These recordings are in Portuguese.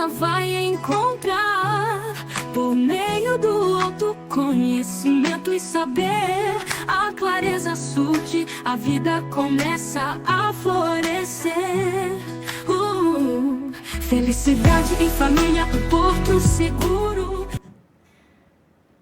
ela vai encontrar. Por meio do autoconhecimento e saber, a clareza surge, a vida começa a florescer. Felicidade em família, um porto seguro.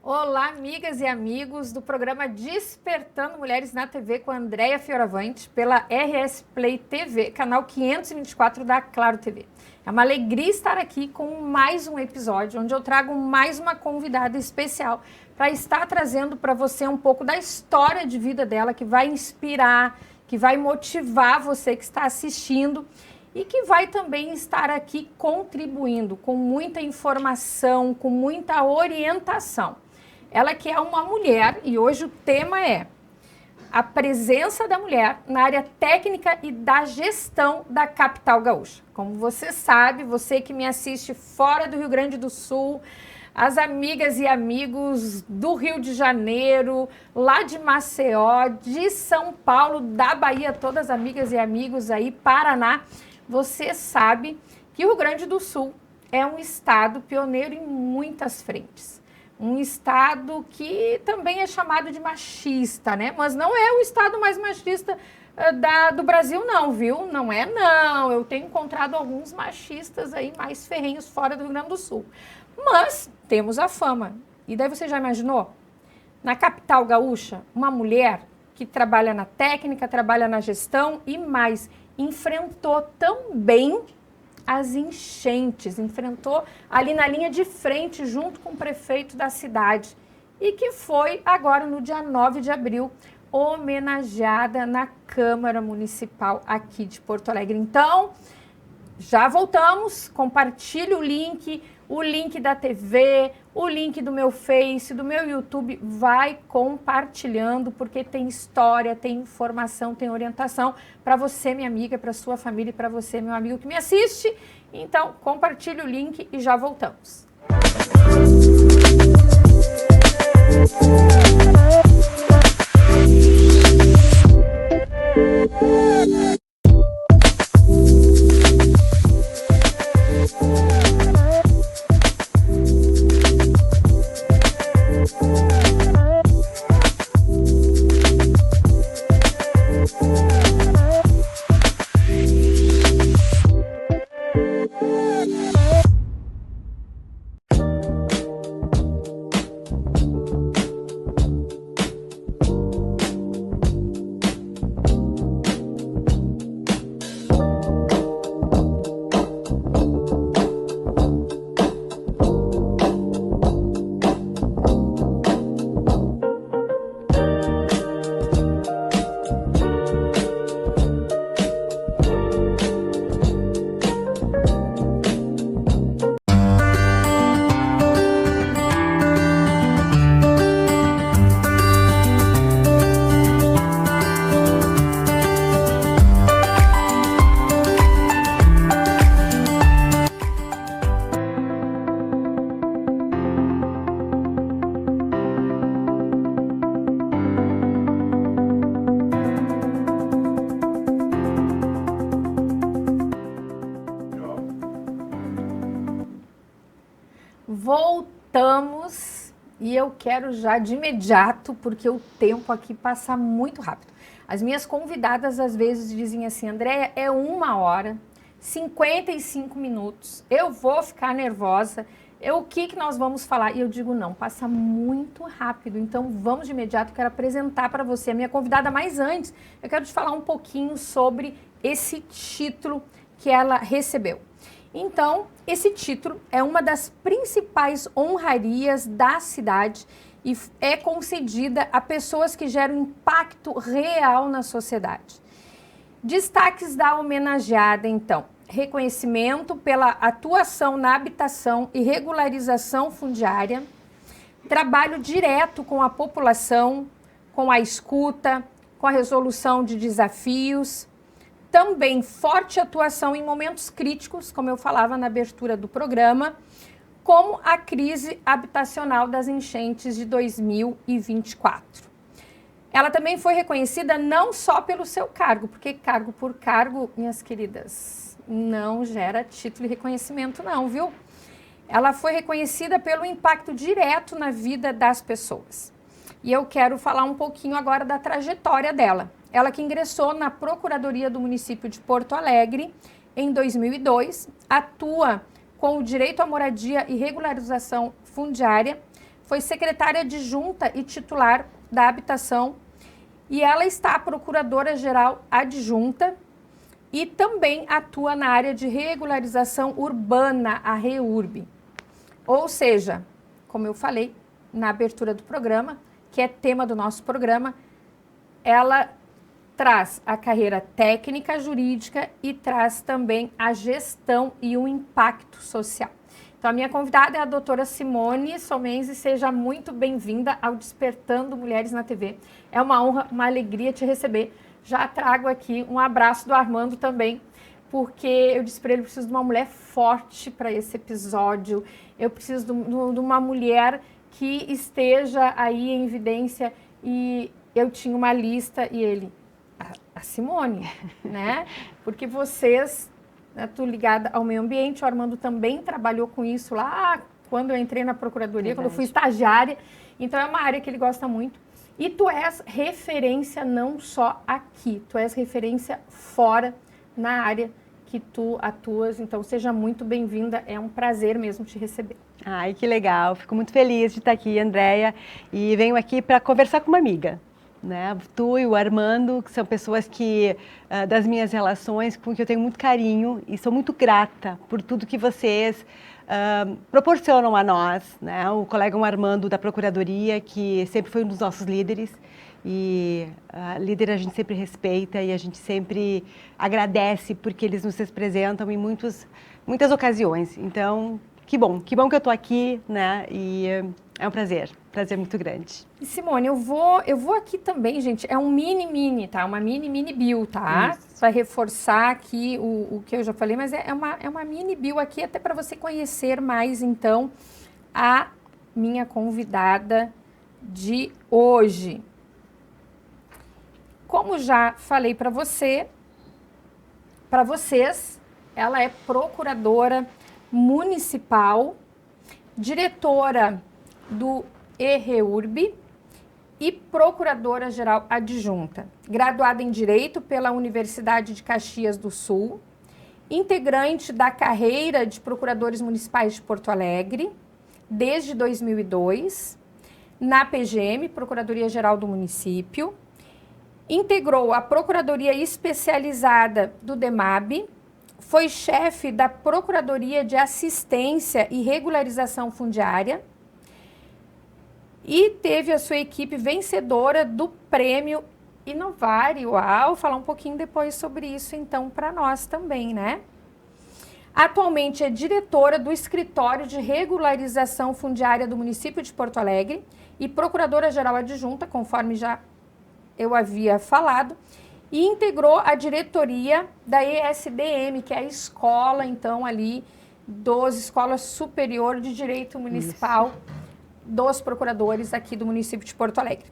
Olá, amigas e amigos do programa Despertando Mulheres na TV com a Andréia Fioravante, pela RS Play TV, canal 524 da Claro TV. É uma alegria estar aqui com mais um episódio, onde eu trago mais uma convidada especial para estar trazendo para você um pouco da história de vida dela, que vai inspirar, que vai motivar você que está assistindo e que vai também estar aqui contribuindo com muita informação, com muita orientação. Ela que é uma mulher, e hoje o tema é a presença da mulher na área técnica e da gestão da capital gaúcha. Como você sabe, você que me assiste fora do Rio Grande do Sul, as amigas e amigos do Rio de Janeiro, lá de Maceió, de São Paulo, da Bahia, todas amigas e amigos aí, Paraná, você sabe que o Rio Grande do Sul é um estado pioneiro em muitas frentes. Um estado que também é chamado de machista, né? Mas não é o estado mais machista do Brasil, não, viu? Não é, não. Eu tenho encontrado alguns machistas aí mais ferrenhos fora do Rio Grande do Sul. Mas temos a fama. E daí você já imaginou? Na capital gaúcha, uma mulher que trabalha na técnica, trabalha na gestão e mais, enfrentou também as enchentes, enfrentou ali na linha de frente junto com o prefeito da cidade e que foi agora no dia 9 de abril homenageada na Câmara Municipal aqui de Porto Alegre. Então, já voltamos, compartilhe o link da TV, o link do meu Face, do meu YouTube, vai compartilhando, porque tem história, tem informação, tem orientação para você, minha amiga, para sua família e para você, meu amigo que me assiste. Então, compartilhe o link e já voltamos. Voltamos e eu quero já de imediato, porque o tempo aqui passa muito rápido. As minhas convidadas às vezes dizem assim: Andréia, é 1h, 55 minutos, eu vou ficar nervosa, o que nós vamos falar? E eu digo, não, passa muito rápido, então vamos de imediato. Eu quero apresentar para você a minha convidada, mas antes eu quero te falar um pouquinho sobre esse título que ela recebeu. Então, esse título é uma das principais honrarias da cidade e é concedida a pessoas que geram impacto real na sociedade. Destaques da homenageada, então: reconhecimento pela atuação na habitação e regularização fundiária, trabalho direto com a população, com a escuta, com a resolução de desafios. Também forte atuação em momentos críticos, como eu falava na abertura do programa, como a crise habitacional das enchentes de 2024. Ela também foi reconhecida não só pelo seu cargo, porque cargo por cargo, minhas queridas, não gera título e reconhecimento não, viu? Ela foi reconhecida pelo impacto direto na vida das pessoas. E eu quero falar um pouquinho agora da trajetória dela. Ela que ingressou na Procuradoria do município de Porto Alegre em 2002, atua com o direito à moradia e regularização fundiária, foi secretária adjunta e titular da habitação e ela está procuradora-geral adjunta e também atua na área de regularização urbana, a REURB. Ou seja, como eu falei na abertura do programa, que é tema do nosso programa, ela traz a carreira técnica jurídica e traz também a gestão e o impacto social. Então, a minha convidada é a doutora Simone Somenzi. Seja muito bem-vinda ao Despertando Mulheres na TV. É uma honra, uma alegria te receber. Já trago aqui um abraço do Armando também, porque eu disse para ele, eu preciso de uma mulher forte para esse episódio. Eu preciso de uma mulher que esteja aí em evidência. E eu tinha uma lista e ele, a Simone, né? Porque vocês, né, tô ligada ao meio ambiente, o Armando também trabalhou com isso lá quando eu entrei na Procuradoria, quando eu fui estagiária. Então é uma área que ele gosta muito. E tu és referência não só aqui, tu és referência fora na área que tu atuas. Então seja muito bem-vinda, é um prazer mesmo te receber. Ai, que legal, fico muito feliz de estar aqui, Andréia, e venho aqui para conversar com uma amiga, né? Tu e o Armando, que são pessoas que, das minhas relações, com que eu tenho muito carinho e sou muito grata por tudo que vocês proporcionam a nós, né? O colega Armando da Procuradoria, que sempre foi um dos nossos líderes, e líder a gente sempre respeita e a gente sempre agradece porque eles nos representam em muitas ocasiões. Então, que bom que eu estou aqui, né? E é um prazer muito grande. E Simone, eu vou aqui também, gente, é um mini, tá? Uma mini bio, tá? Vai reforçar aqui o que eu já falei, mas é uma mini bio aqui, até para você conhecer mais, então, a minha convidada de hoje. Como já falei para vocês, ela é procuradora municipal, diretora do REURB e procuradora-geral adjunta, graduada em Direito pela Universidade de Caxias do Sul, integrante da carreira de procuradores municipais de Porto Alegre desde 2002, na PGM, Procuradoria-Geral do Município, integrou a Procuradoria Especializada do DEMAB, foi chefe da Procuradoria de Assistência e Regularização Fundiária e teve a sua equipe vencedora do Prêmio Inovare. Uau, falar um pouquinho depois sobre isso então para nós também, né? Atualmente é diretora do Escritório de Regularização Fundiária do município de Porto Alegre e procuradora-geral adjunta, conforme já eu havia falado, e integrou a diretoria da ESDM, que é a escola, então, ali dos Escola Superior de Direito Municipal dos procuradores aqui do município de Porto Alegre.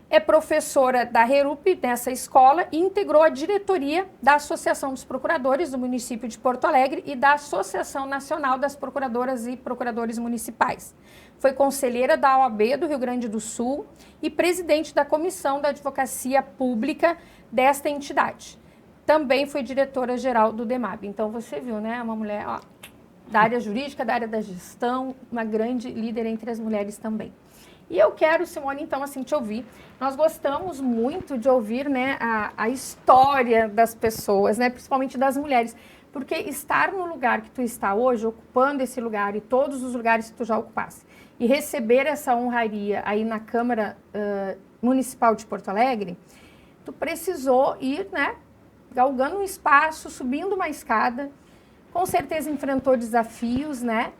É professora da REURB nessa escola e integrou a diretoria da Associação dos Procuradores do município de Porto Alegre e da Associação Nacional das Procuradoras e Procuradores Municipais. Foi conselheira da OAB do Rio Grande do Sul e presidente da Comissão da Advocacia Pública desta entidade. Também foi diretora-geral do DEMAB. Então, você viu, né? Uma mulher da área jurídica, da área da gestão, uma grande líder entre as mulheres também. E eu quero, Simone, então, assim, te ouvir. Nós gostamos muito de ouvir, né, a história das pessoas, né, principalmente das mulheres. Porque estar no lugar que tu está hoje, ocupando esse lugar e todos os lugares que tu já ocupasse, e receber essa honraria aí na Câmara Municipal de Porto Alegre, tu precisou ir, né, galgando um espaço, subindo uma escada, com certeza enfrentou desafios, né?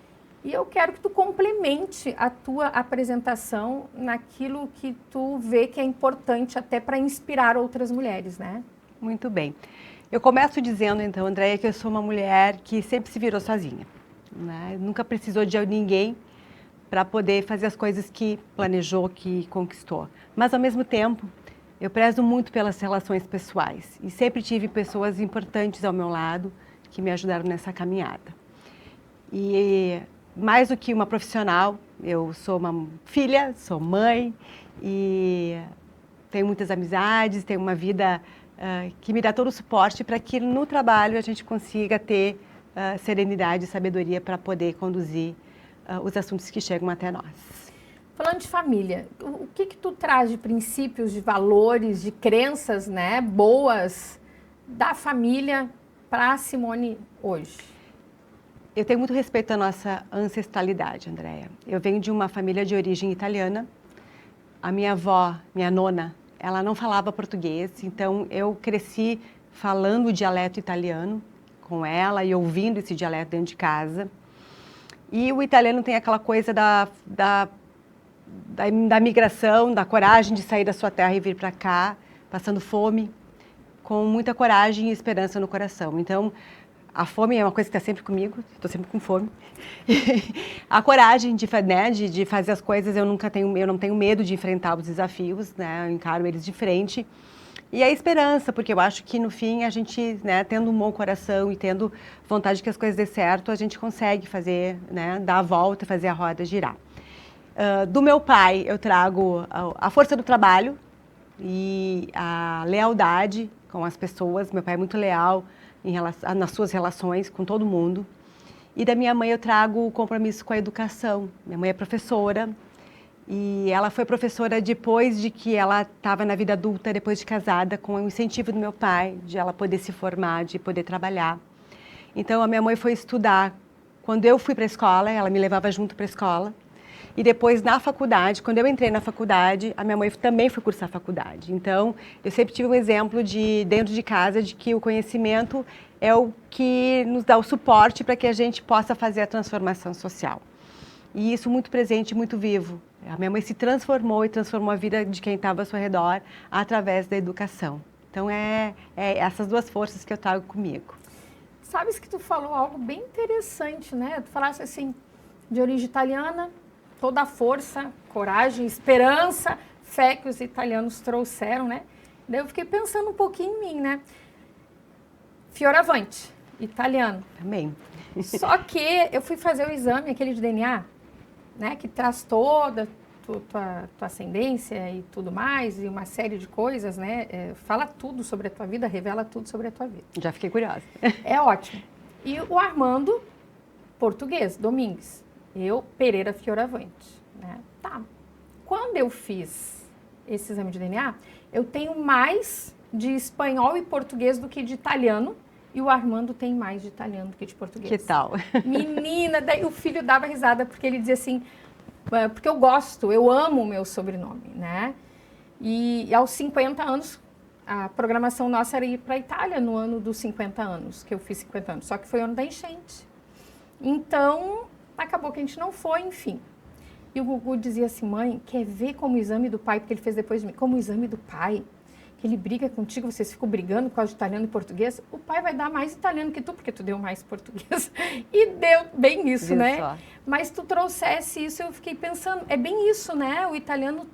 E eu quero que tu complemente a tua apresentação naquilo que tu vê que é importante até para inspirar outras mulheres, né? Muito bem. Eu começo dizendo, então, Andréia, que eu sou uma mulher que sempre se virou sozinha, né? Nunca precisou de ninguém para poder fazer as coisas que planejou, que conquistou. Mas, ao mesmo tempo, eu prezo muito pelas relações pessoais e sempre tive pessoas importantes ao meu lado que me ajudaram nessa caminhada. E mais do que uma profissional, eu sou uma filha, sou mãe e tenho muitas amizades, tenho uma vida que me dá todo o suporte para que no trabalho a gente consiga ter serenidade e sabedoria para poder conduzir os assuntos que chegam até nós. Falando de família, o que tu traz de princípios, de valores, de crenças, né, boas da família para a Simone hoje? Eu tenho muito respeito à nossa ancestralidade, Andréia. Eu venho de uma família de origem italiana. A minha avó, minha nona, ela não falava português, então eu cresci falando o dialeto italiano com ela e ouvindo esse dialeto dentro de casa. E o italiano tem aquela coisa da migração, da coragem de sair da sua terra e vir para cá, passando fome, com muita coragem e esperança no coração. Então, a fome é uma coisa que está sempre comigo, estou sempre com fome. A coragem de fazer as coisas, eu não tenho medo de enfrentar os desafios, né? Eu encaro eles de frente. E a esperança, porque eu acho que no fim a gente, né, tendo um bom coração e tendo vontade que as coisas dê certo, a gente consegue fazer, né, dar a volta, fazer a roda girar. Do meu pai eu trago a força do trabalho e a lealdade com as pessoas. Meu pai é muito leal nas suas relações com todo mundo. E da minha mãe eu trago o compromisso com a educação. Minha mãe é professora e ela foi professora depois de que ela estava na vida adulta, depois de casada, com o incentivo do meu pai, de ela poder se formar, de poder trabalhar. Então a minha mãe foi estudar. Quando eu fui para a escola, ela me levava junto para a escola. E depois, na faculdade, quando eu entrei na faculdade, a minha mãe também foi cursar faculdade. Então, eu sempre tive um exemplo dentro de casa, de que o conhecimento é o que nos dá o suporte para que a gente possa fazer a transformação social. E isso muito presente, muito vivo. A minha mãe se transformou e transformou a vida de quem estava ao seu redor através da educação. Então, é essas duas forças que eu trago comigo. Sabes que tu falou algo bem interessante, né? Tu falaste assim, de origem italiana, toda a força, coragem, esperança, fé que os italianos trouxeram, né? Daí eu fiquei pensando um pouquinho em mim, né? Fioravante, italiano. Também. Só que eu fui fazer o exame, aquele de DNA, né? Que traz toda tua ascendência e tudo mais, e uma série de coisas, né? Fala tudo sobre a tua vida, revela tudo sobre a tua vida. Já fiquei curiosa. É ótimo. E o Armando, português, Domingues. Eu, Pereira Fioravante, né? Tá. Quando eu fiz esse exame de DNA, eu tenho mais de espanhol e português do que de italiano, e o Armando tem mais de italiano do que de português. Que tal? Menina, daí o filho dava risada, porque ele dizia assim, porque eu amo o meu sobrenome, né? E aos 50 anos, a programação nossa era ir para a Itália no ano dos 50 anos, que eu fiz 50 anos, só que foi o ano da enchente. Então, acabou que a gente não foi, enfim. E o Gugu dizia assim, mãe, quer ver como o exame do pai, porque ele fez depois de mim, como o exame do pai, que ele briga contigo, vocês ficam brigando por causa de italiano e português, o pai vai dar mais italiano que tu, porque tu deu mais português. E deu bem isso, né? Só. Mas tu trouxesse isso, eu fiquei pensando, é bem isso, né? O italiano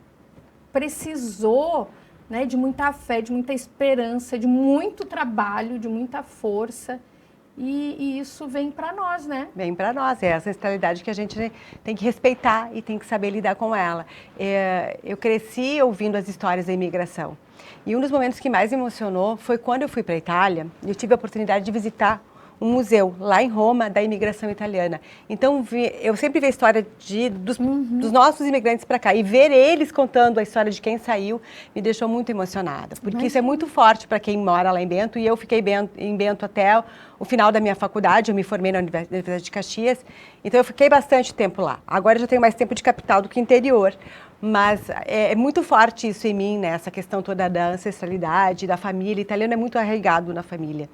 precisou, né, de muita fé, de muita esperança, de muito trabalho, de muita força. E isso vem para nós, né? Vem para nós, é essa ancestralidade que a gente tem que respeitar e tem que saber lidar com ela. Eu cresci ouvindo as histórias da imigração. E um dos momentos que mais me emocionou foi quando eu fui para a Itália e eu tive a oportunidade de visitar um museu lá em Roma da imigração italiana. Então, eu sempre vi a história dos nossos imigrantes para cá e ver eles contando a história de quem saiu me deixou muito emocionada, porque isso é muito forte para quem mora lá em Bento, e eu fiquei em Bento até o final da minha faculdade, eu me formei na Universidade de Caxias, então eu fiquei bastante tempo lá. Agora eu já tenho mais tempo de capital do que interior, mas é muito forte isso em mim, né? Essa questão toda da ancestralidade, da família. O italiano é muito arraigado na família.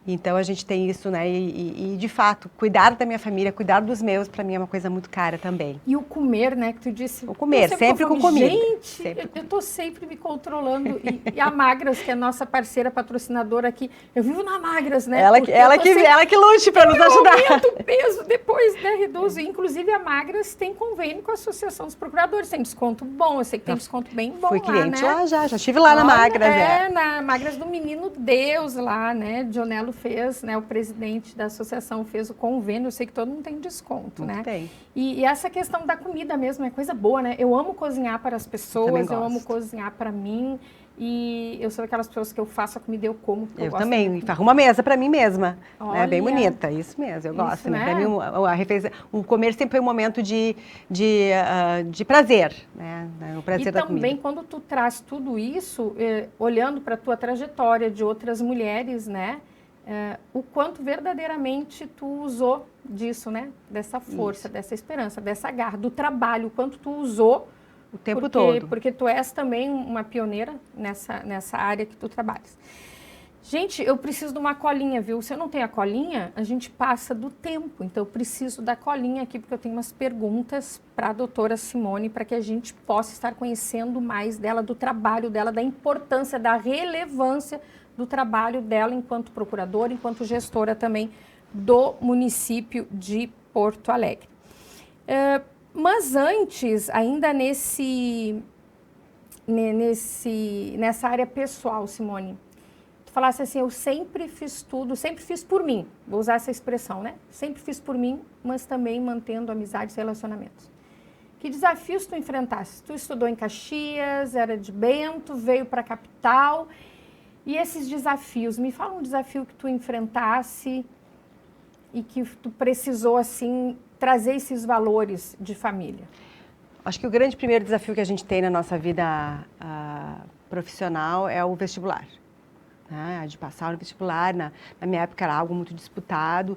Então a gente tem isso, né? E de fato, cuidar da minha família, cuidar dos meus, para mim é uma coisa muito cara também. E o comer, né? Que tu disse. O comer, sempre com comida. Gente, eu tô sempre me controlando. E a Magras, que é a nossa parceira patrocinadora aqui, eu vivo na Magras, né? Ela que lute para nos ajudar. Eu aumento o peso depois, né, Reduzo. Inclusive a Magras tem convênio com a Associação dos Procuradores, tem desconto bom. Eu sei que tem desconto bem bom Fui lá, cliente né? lá já estive lá na Magras. Na Magras do Menino Deus lá, né? Dionelo fez, né? O presidente da associação fez o convênio. Eu sei que todo mundo tem desconto, Muito né? bem. E essa questão da comida mesmo é coisa boa, né? Eu amo cozinhar para as pessoas, eu amo cozinhar para mim. E eu sou daquelas pessoas que eu faço a comida e eu como. Eu também, arrumo uma mesa para mim mesma. Olha, é bem bonita, isso mesmo, eu gosto. né? Para mim, o comer sempre foi um momento de prazer, né? O prazer da comida. E também, quando tu traz tudo isso, olhando para a tua trajetória de outras mulheres, né? O quanto verdadeiramente tu usou disso, né? Dessa força, dessa esperança, dessa garra, do trabalho, o quanto tu usou o tempo todo. Porque tu és também uma pioneira nessa área que tu trabalhas. Gente, eu preciso de uma colinha, viu? Se eu não tenho a colinha, a gente passa do tempo. Então, eu preciso da colinha aqui, porque eu tenho umas perguntas para a doutora Simone, para que a gente possa estar conhecendo mais dela, do trabalho dela, da importância, da relevância do trabalho dela enquanto procuradora, enquanto gestora também do município de Porto Alegre. Mas antes, ainda nessa área pessoal, Simone, tu falasse assim, eu sempre fiz tudo, sempre fiz por mim, vou usar essa expressão, né? Sempre fiz por mim, mas também mantendo amizades e relacionamentos. Que desafios tu enfrentaste? Tu estudou em Caxias, era de Bento, veio para a capital, e esses desafios, me fala um desafio que tu enfrentasse e que tu precisou, assim, trazer esses valores de família. Acho que o grande primeiro desafio que a gente tem na nossa vida profissional é o vestibular. Né? De passar no vestibular, na minha época era algo muito disputado.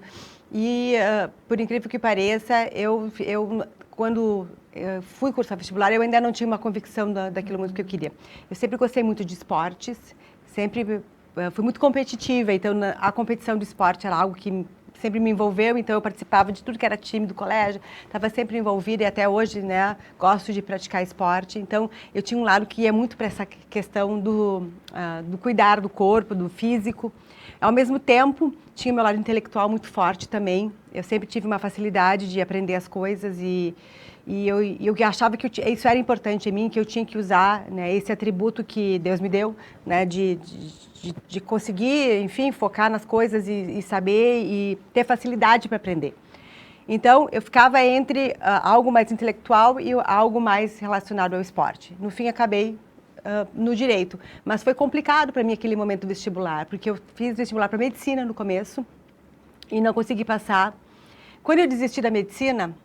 E, por incrível que pareça, quando eu fui cursar vestibular, eu ainda não tinha uma convicção daquilo muito que eu queria. Eu sempre gostei muito de esportes, sempre fui muito competitiva, então a competição do esporte era algo que sempre me envolveu, então eu participava de tudo que era time do colégio, estava sempre envolvida e até hoje, né, gosto de praticar esporte. Então, eu tinha um lado que ia muito para essa questão do cuidar do corpo, do físico. Ao mesmo tempo, tinha meu lado intelectual muito forte também. Eu sempre tive uma facilidade de aprender as coisas e eu achava que isso era importante em mim, que eu tinha que usar, né, esse atributo que Deus me deu, né, de conseguir, enfim, focar nas coisas e saber e ter facilidade para aprender. Então, eu ficava entre algo mais intelectual e algo mais relacionado ao esporte. No fim, acabei no direito, mas foi complicado para mim aquele momento vestibular, porque eu fiz vestibular para medicina no começo e não consegui passar. Quando eu desisti da medicina,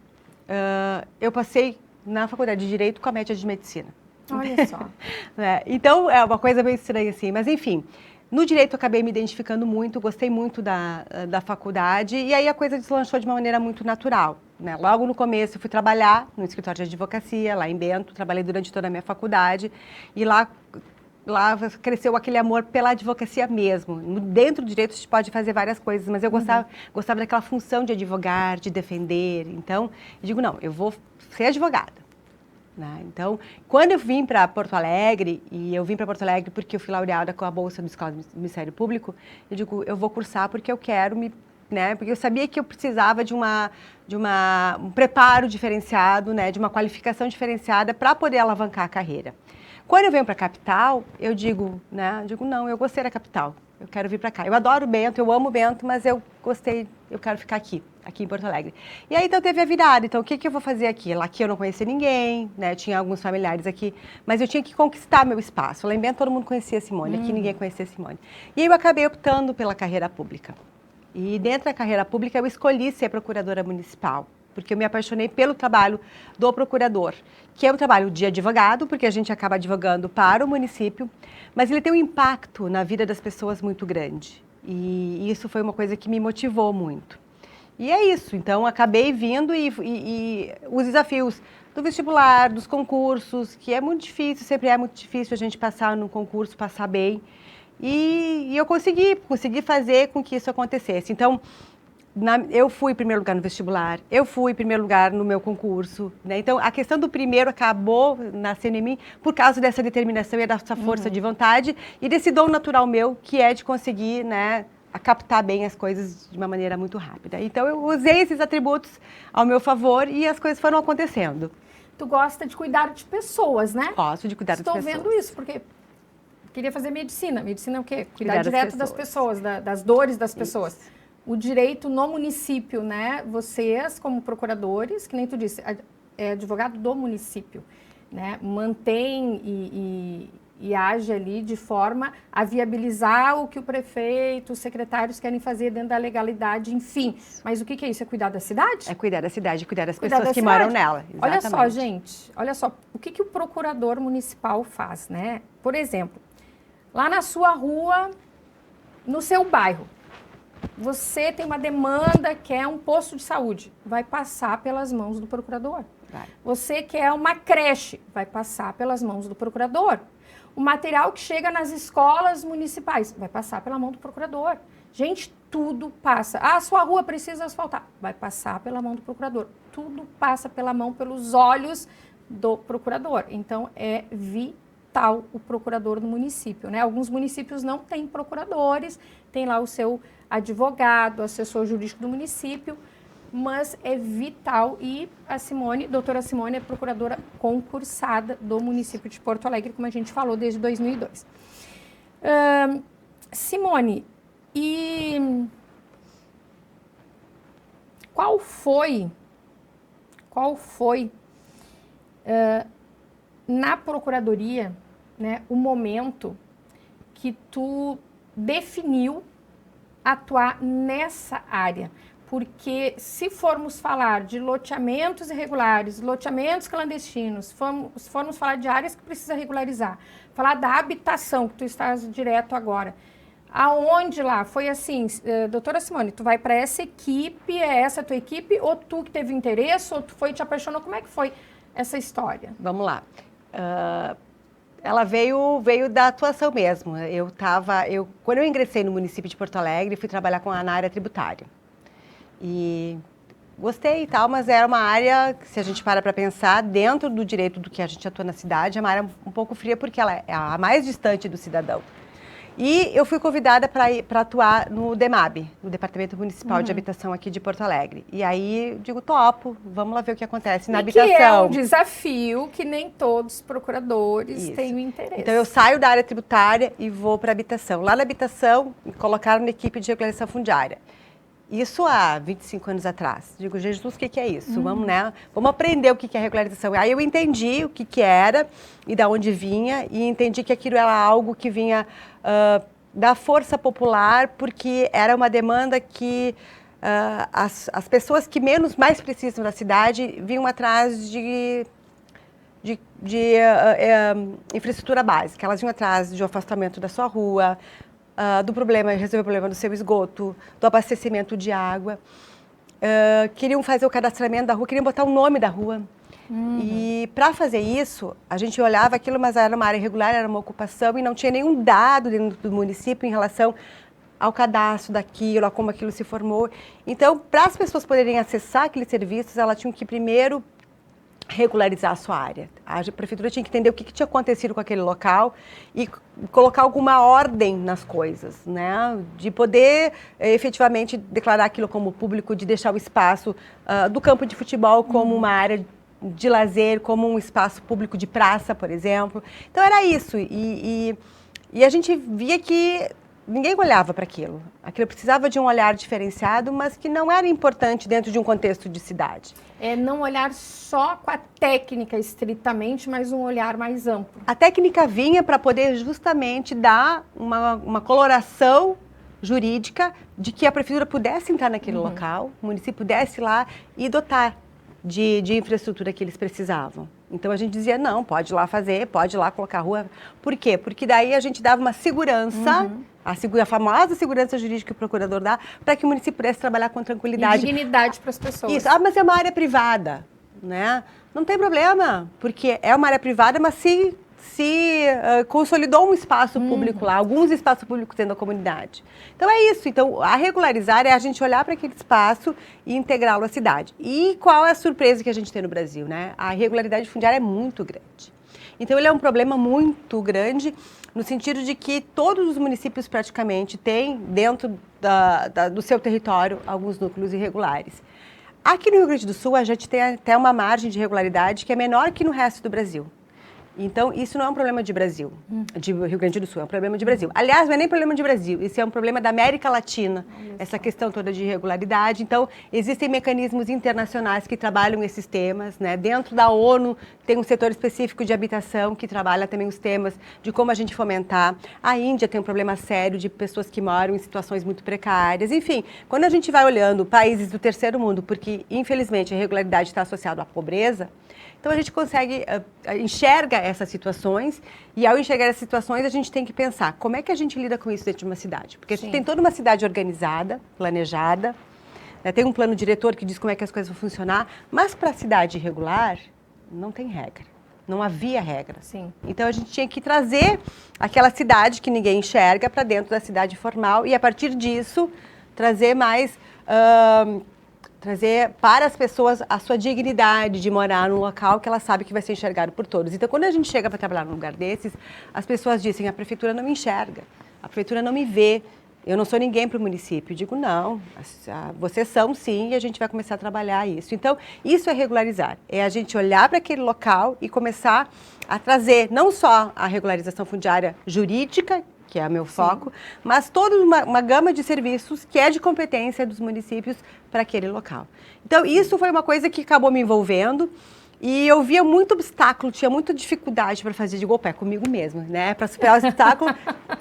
eu passei na faculdade de Direito com a média de medicina. Olha só. Então, é uma coisa meio estranha assim, mas enfim. No Direito, eu acabei me identificando muito, gostei muito da faculdade, e aí a coisa deslanchou de uma maneira muito natural. Né? Logo no começo, eu fui trabalhar no escritório de advocacia, lá em Bento, trabalhei durante toda a minha faculdade, e lá cresceu aquele amor pela advocacia mesmo. Dentro do direito, a gente pode fazer várias coisas, mas eu gostava daquela função de advogar, de defender. Então, eu digo, não, eu vou ser advogada. Né? Então, quando eu vim para Porto Alegre, e eu vim para Porto Alegre porque eu fui laureada com a Bolsa do Escola do Ministério Público, eu digo, eu vou cursar porque eu quero né? Porque eu sabia que eu precisava de um preparo diferenciado, né? De uma qualificação diferenciada para poder alavancar a carreira. Quando eu venho para a capital, eu digo, né? Não, eu gostei da capital, eu quero vir para cá. Eu adoro Bento, eu amo Bento, mas eu quero ficar aqui em Porto Alegre. E aí, então, teve a virada. Então, o que eu vou fazer aqui? Lá aqui eu não conhecia ninguém, né? Tinha alguns familiares aqui, mas eu tinha que conquistar meu espaço. Lá em Bento, todo mundo conhecia a Simone, aqui ninguém conhecia a Simone. E aí, eu acabei optando pela carreira pública. E dentro da carreira pública, eu escolhi ser procuradora municipal, porque eu me apaixonei pelo trabalho do procurador, que é um trabalho de advogado, porque a gente acaba advogando para o município, mas ele tem um impacto na vida das pessoas muito grande. E isso foi uma coisa que me motivou muito. E é isso, então acabei vindo e os desafios do vestibular, dos concursos, que é muito difícil, sempre é muito difícil a gente passar no concurso, passar bem. E eu consegui fazer com que isso acontecesse. Então, eu fui em primeiro lugar no vestibular, eu fui em primeiro lugar no meu concurso. Né? Então, a questão do primeiro acabou nascendo em mim por causa dessa determinação e dessa força de vontade e desse dom natural meu, que é de conseguir, né, a captar bem as coisas de uma maneira muito rápida. Então, eu usei esses atributos ao meu favor e as coisas foram acontecendo. tu gosta de cuidar de pessoas, né? Gosto de cuidar de pessoas. Estou vendo isso, porque queria fazer medicina. Medicina é o quê? Cuidar das direto das pessoas, das dores das pessoas. O direito no município, né? Vocês, como procuradores, que nem tu disse, é advogado do município, né? Mantém e age ali de forma a viabilizar o que o prefeito, os secretários querem fazer dentro da legalidade, enfim. Mas o que é isso? É cuidar da cidade? É cuidar da cidade, cuidar das Cuidar pessoas da que cidade. moram nela. Exatamente. Olha só, gente, olha só, o que o procurador municipal faz, né? Por exemplo, lá na sua rua, no seu bairro, você tem uma demanda que é um posto de saúde, vai passar pelas mãos do procurador. Vai. Você quer uma creche, vai passar pelas mãos do procurador. O material que chega nas escolas municipais vai passar pela mão do procurador. Gente, tudo passa. Ah, a sua rua precisa asfaltar, vai passar pela mão do procurador. Tudo passa pela mão, pelos olhos do procurador. Então, é vital o procurador no município, né? Alguns municípios não têm procuradores, tem lá o seu advogado, assessor jurídico do município, mas é vital. E a Simone, doutora Simone, é procuradora concursada do município de Porto Alegre, como a gente falou, desde 2002. Simone, e qual foi na procuradoria, né, o momento que tu definiu atuar nessa área? Porque se formos falar de loteamentos irregulares, loteamentos clandestinos, formos falar de áreas que precisa regularizar, falar da habitação, que tu estás direto agora, aonde lá? Foi assim, doutora Simone, tu vai para essa equipe, é essa a tua equipe, ou tu que teve interesse, ou tu foi e te apaixonou? Como é que foi essa história? Vamos lá. Ela veio da atuação mesmo. Quando eu ingressei no município de Porto Alegre, fui trabalhar na área tributária. E gostei e tal, mas era uma área que, se a gente para pensar, dentro do direito do que a gente atua na cidade, é uma área um pouco fria, porque ela é a mais distante do cidadão. E eu fui convidada para atuar no DEMAB, no Departamento Municipal de Habitação aqui de Porto Alegre. E aí, digo, topo, vamos lá ver o que acontece na habitação. Que é um desafio que nem todos os procuradores têm o interesse. Então, eu saio da área tributária e vou para a habitação. Lá na habitação, me colocaram na equipe de regularização fundiária. Isso há 25 anos atrás. Digo, Jesus, o que é isso? Vamos, né? Vamos aprender o que é regularização. Aí eu entendi o que era e de onde vinha, e entendi que aquilo era algo que vinha da força popular, porque era uma demanda que as pessoas que mais precisam da cidade vinham atrás de infraestrutura básica. Elas vinham atrás de um afastamento da sua rua, do problema, resolver o problema do seu esgoto, do abastecimento de água. Queriam fazer o cadastramento da rua, queriam botar o nome da rua. E para fazer isso, a gente olhava aquilo, mas era uma área irregular, era uma ocupação e não tinha nenhum dado dentro do município em relação ao cadastro daquilo, a como aquilo se formou. Então, para as pessoas poderem acessar aqueles serviços, elas tinham que primeiro regularizar a sua área. A prefeitura tinha que entender o que tinha acontecido com aquele local e colocar alguma ordem nas coisas, né? De poder efetivamente declarar aquilo como público, de deixar o espaço do campo de futebol como uma área de lazer, como um espaço público de praça, por exemplo. Então era isso. E a gente via que ninguém olhava para aquilo. Aquilo precisava de um olhar diferenciado, mas que não era importante dentro de um contexto de cidade. É não olhar só com a técnica estritamente, mas um olhar mais amplo. A técnica vinha para poder justamente dar uma coloração jurídica de que a prefeitura pudesse entrar naquele local, o município pudesse ir lá e dotar de infraestrutura que eles precisavam. Então a gente dizia, não, pode ir lá fazer, pode ir lá colocar a rua. Por quê? Porque daí a gente dava uma segurança, a famosa segurança jurídica que o procurador dá, para que o município pudesse trabalhar com tranquilidade. E dignidade para as pessoas. Isso, mas é uma área privada, né? Não tem problema, porque é uma área privada, mas se consolidou um espaço público lá, alguns espaços públicos dentro da comunidade. Então é isso. Então, a regularizar é a gente olhar para aquele espaço e integrá-lo à cidade. E qual é a surpresa que a gente tem no Brasil, né? A irregularidade fundiária é muito grande. Então, ele é um problema muito grande no sentido de que todos os municípios praticamente têm dentro do seu território alguns núcleos irregulares. Aqui no Rio Grande do Sul, a gente tem até uma margem de regularidade que é menor que no resto do Brasil. Então, isso não é um problema de Brasil, de Rio Grande do Sul, é um problema de Brasil. Aliás, não é nem problema de Brasil, isso é um problema da América Latina, essa questão toda de irregularidade. Então, existem mecanismos internacionais que trabalham esses temas, né? Dentro da ONU tem um setor específico de habitação que trabalha também os temas de como a gente fomentar. A Índia tem um problema sério de pessoas que moram em situações muito precárias. Enfim, quando a gente vai olhando países do terceiro mundo, porque infelizmente a irregularidade está associada à pobreza, então a gente consegue, enxerga essas situações e ao enxergar essas situações a gente tem que pensar como é que a gente lida com isso dentro de uma cidade. Porque a gente tem toda uma cidade organizada, planejada, né, tem um plano diretor que diz como é que as coisas vão funcionar, mas para a cidade irregular não tem regra, não havia regra. Sim. Então a gente tinha que trazer aquela cidade que ninguém enxerga para dentro da cidade formal e a partir disso trazer mais... trazer para as pessoas a sua dignidade de morar num local que ela sabe que vai ser enxergado por todos. Então, quando a gente chega para trabalhar num lugar desses, as pessoas dizem, a prefeitura não me enxerga, a prefeitura não me vê, eu não sou ninguém para o município. Eu digo, não, vocês são sim e a gente vai começar a trabalhar isso. Então, isso é regularizar, é a gente olhar para aquele local e começar a trazer não só a regularização fundiária jurídica, que é o meu foco, mas toda uma gama de serviços que é de competência dos municípios para aquele local. Então, isso foi uma coisa que acabou me envolvendo e eu via muito obstáculo, tinha muita dificuldade para fazer. Digo, opa, é comigo mesmo, né? Para superar o obstáculo,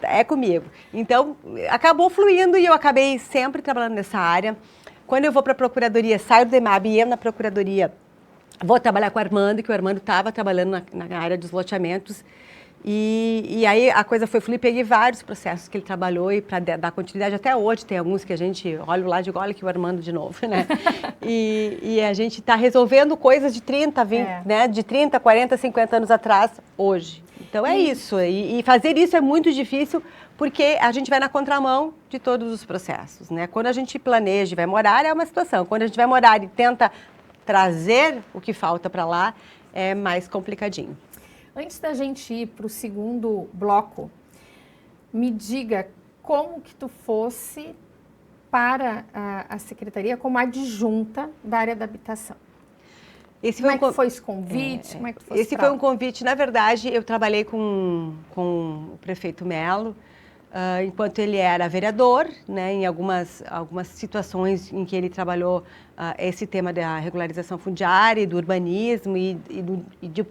é comigo. Então, acabou fluindo e eu acabei sempre trabalhando nessa área. Quando eu vou para a procuradoria, saio do EMAB e entro na procuradoria, vou trabalhar com o Armando, que o Armando estava trabalhando na área dos loteamentos. E aí a coisa foi fluir, peguei vários processos que ele trabalhou e para dar continuidade, até hoje tem alguns que a gente olha lá e digo, olha que o Armando de novo, né? E a gente está resolvendo coisas de 30, 20, né? De 30, 40, 50 anos atrás, hoje. Então é isso, e fazer isso é muito difícil porque a gente vai na contramão de todos os processos, né? Quando a gente planeja e vai morar é uma situação, quando a gente vai morar e tenta trazer o que falta para lá, é mais complicadinho. Antes da gente ir para o segundo bloco, me diga como que tu fosse para a secretaria como adjunta da área da habitação. Como é que foi esse convite? Como é que esse foi um convite, na verdade, eu trabalhei com o prefeito Melo, enquanto ele era vereador, né, em algumas situações em que ele trabalhou esse tema da regularização fundiária, do urbanismo e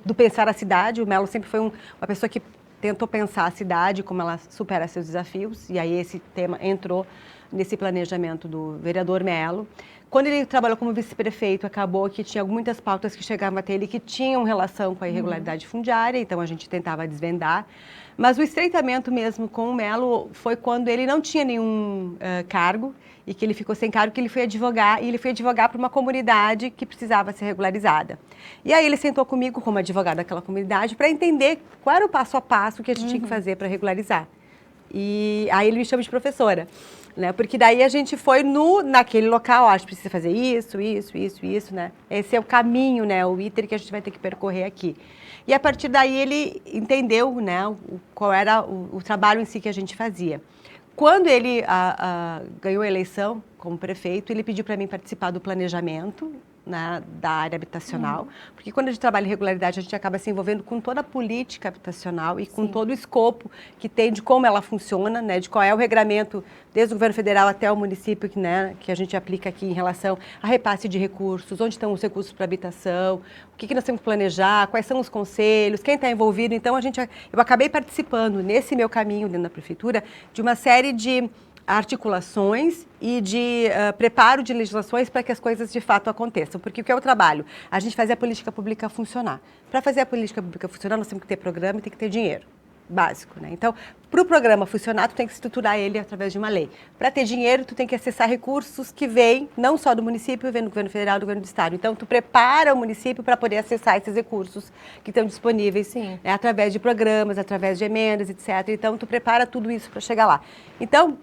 do pensar a cidade. O Melo sempre foi uma pessoa que tentou pensar a cidade, como ela supera seus desafios, e aí esse tema entrou nesse planejamento do vereador Melo. Quando ele trabalhou como vice-prefeito, acabou que tinha muitas pautas que chegavam até ele que tinham relação com a irregularidade fundiária, então a gente tentava desvendar. Mas o estreitamento mesmo com o Melo foi quando ele não tinha nenhum cargo e que ele ficou sem cargo, que ele foi advogar, e ele foi advogar para uma comunidade que precisava ser regularizada. E aí ele sentou comigo como advogado daquela comunidade para entender qual era o passo a passo que a gente tinha que fazer para regularizar. E aí ele me chama de professora, né? Porque daí a gente foi naquele local, acho que precisa fazer isso, né? Esse é o caminho, né? O iter que a gente vai ter que percorrer aqui. E a partir daí ele entendeu, né, qual era o trabalho em si que a gente fazia. Quando ele ganhou a eleição como prefeito, ele pediu para mim participar do planejamento, né, da área habitacional, porque quando a gente trabalha em regularidade, a gente acaba se envolvendo com toda a política habitacional e com todo o escopo que tem de como ela funciona, né, de qual é o regramento, desde o governo federal até o município, que a gente aplica aqui em relação a repasse de recursos, onde estão os recursos para habitação, o que nós temos que planejar, quais são os conselhos, quem está envolvido. Então, eu acabei participando, nesse meu caminho dentro da prefeitura, de uma série de articulações e de preparo de legislações para que as coisas de fato aconteçam. Porque o que é o trabalho? A gente faz a política pública funcionar. Para fazer a política pública funcionar, nós temos que ter programa e tem que ter dinheiro. Básico, né? Então, para o programa funcionar, tu tem que estruturar ele através de uma lei. Para ter dinheiro, tu tem que acessar recursos que vêm não só do município, vêm do governo federal, do governo do estado. Então, tu prepara o município para poder acessar esses recursos que estão disponíveis, né, através de programas, através de emendas, etc. Então, tu prepara tudo isso para chegar lá. Então,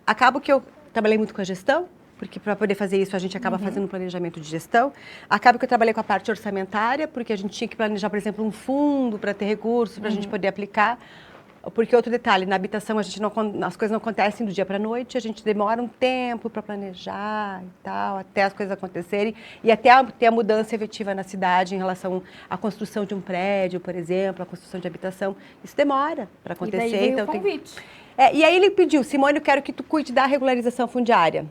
acabo que eu trabalhei muito com a gestão, porque para poder fazer isso a gente acaba fazendo um planejamento de gestão. Acaba que eu trabalhei com a parte orçamentária, porque a gente tinha que planejar, por exemplo, um fundo para ter recursos, para a gente poder aplicar. porque outro detalhe, na habitação as coisas não acontecem do dia para a noite, a gente demora um tempo para planejar e tal, até as coisas acontecerem e até ter a mudança efetiva na cidade em relação à construção de um prédio, por exemplo, a construção de habitação. Isso demora para acontecer. E daí veio então o convite. e aí ele pediu, Simone, eu quero que tu cuide da regularização fundiária.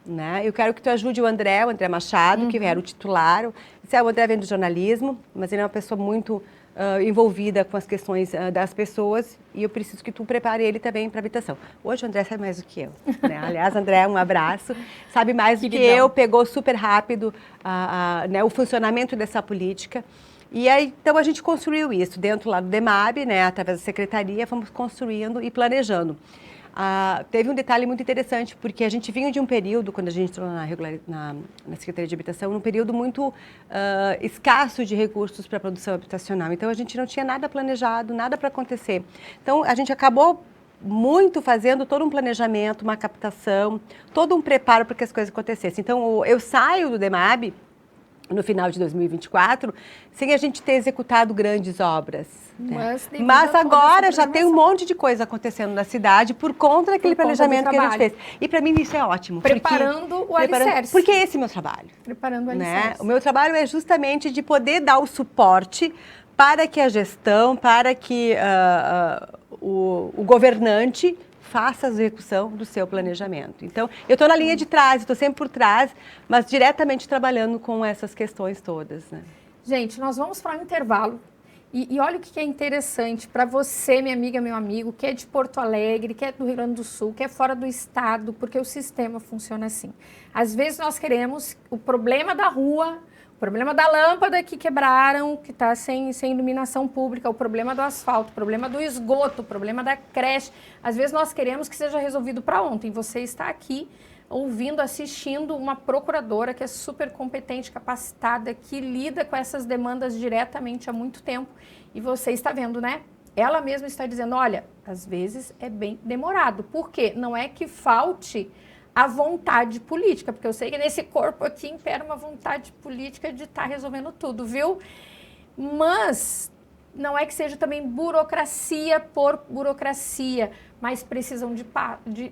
Né? Eu quero que tu ajude o André Machado, que era o titular. O André vem do jornalismo, mas ele é uma pessoa muito envolvida com as questões das pessoas e eu preciso que tu prepare ele também para habitação. Hoje o André sabe mais do que eu. Né? Aliás, André, um abraço. Sabe mais do que eu, pegou super rápido né, o funcionamento dessa política. E aí, então, a gente construiu isso dentro lá do DEMAB, né, através da secretaria, fomos construindo e planejando. Teve um detalhe muito interessante, porque a gente vinha de um período, quando a gente entrou na Secretaria de Habitação, um período muito escasso de recursos para a produção habitacional. Então, a gente não tinha nada planejado, nada para acontecer. Então, a gente acabou muito fazendo todo um planejamento, uma captação, todo um preparo para que as coisas acontecessem. Então, eu saio do DEMAB no final de 2024, sem a gente ter executado grandes obras. Mas agora já tem um monte de coisa acontecendo na cidade por conta daquele planejamento que a gente fez. E para mim isso é ótimo. Preparando o alicerce. Porque esse é o meu trabalho. Preparando o alicerce. O meu trabalho é justamente de poder dar o suporte para que a gestão, para que o governante faça a execução do seu planejamento. Então, eu estou na linha de trás, estou sempre por trás, mas diretamente trabalhando com essas questões todas. Né? Gente, nós vamos para um intervalo. E olha o que é interessante para você, minha amiga, meu amigo, que é de Porto Alegre, que é do Rio Grande do Sul, que é fora do estado, porque o sistema funciona assim. Às vezes nós queremos o problema da rua, o problema da lâmpada que quebraram, que está sem iluminação pública, o problema do asfalto, o problema do esgoto, o problema da creche. Às vezes nós queremos que seja resolvido para ontem. Você está aqui ouvindo, assistindo uma procuradora que é super competente, capacitada, que lida com essas demandas diretamente há muito tempo. E você está vendo, né? Ela mesma está dizendo, olha, às vezes é bem demorado. Por quê? Não é que falte a vontade política, porque eu sei que nesse corpo aqui impera uma vontade política de estar resolvendo tudo, viu? Mas não é que seja também burocracia por burocracia, mas precisam de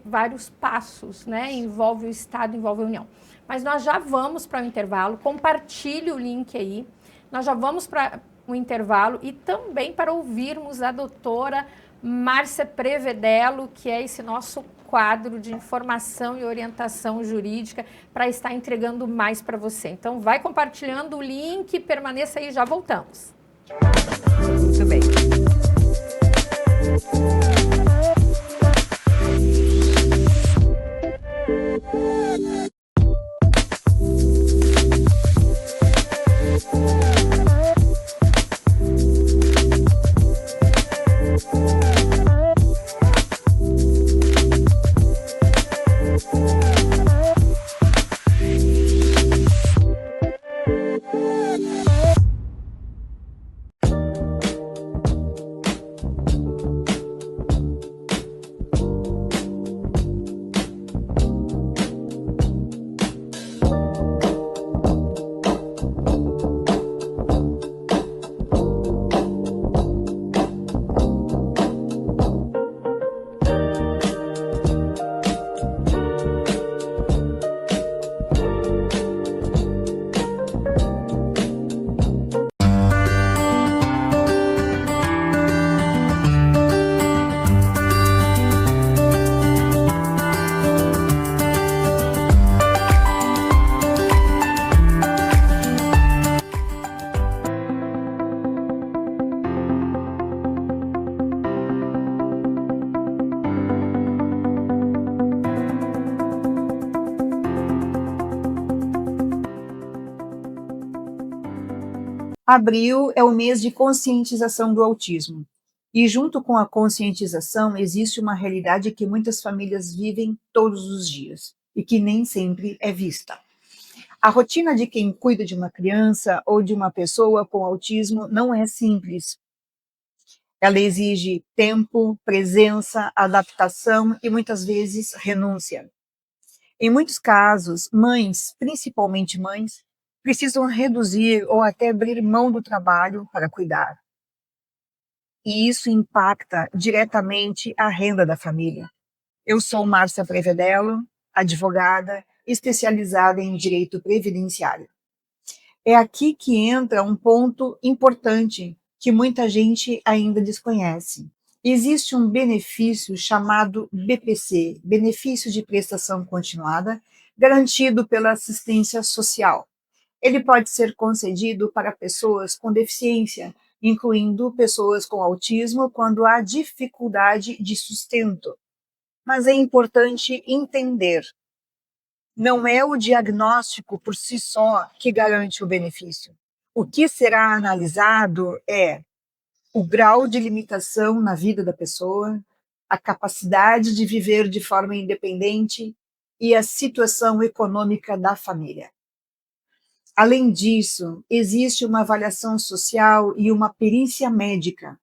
vários passos, né? Envolve o Estado, envolve a União. Mas nós já vamos para o intervalo, compartilhe o link aí, nós já vamos para o intervalo e também para ouvirmos a doutora Márcia Prevedelo, que é esse nosso quadro de informação e orientação jurídica para estar entregando mais para você. Então, vai compartilhando o link, permaneça aí, já voltamos. Muito bem. Abril é o mês de conscientização do autismo. E junto com a conscientização existe uma realidade que muitas famílias vivem todos os dias e que nem sempre é vista. A rotina de quem cuida de uma criança ou de uma pessoa com autismo não é simples. Ela exige tempo, presença, adaptação e muitas vezes renúncia. Em muitos casos, mães, principalmente mães, precisam reduzir ou até abrir mão do trabalho para cuidar. e isso impacta diretamente a renda da família. Eu sou Márcia Prevedello, advogada especializada em direito previdenciário. É aqui que entra um ponto importante que muita gente ainda desconhece. Existe um benefício chamado BPC, Benefício de Prestação Continuada, garantido pela assistência social. Ele pode ser concedido para pessoas com deficiência, incluindo pessoas com autismo, quando há dificuldade de sustento. Mas é importante entender, não é o diagnóstico por si só que garante o benefício. O que será analisado é o grau de limitação na vida da pessoa, a capacidade de viver de forma independente e a situação econômica da família. Além disso, existe uma avaliação social e uma perícia médica.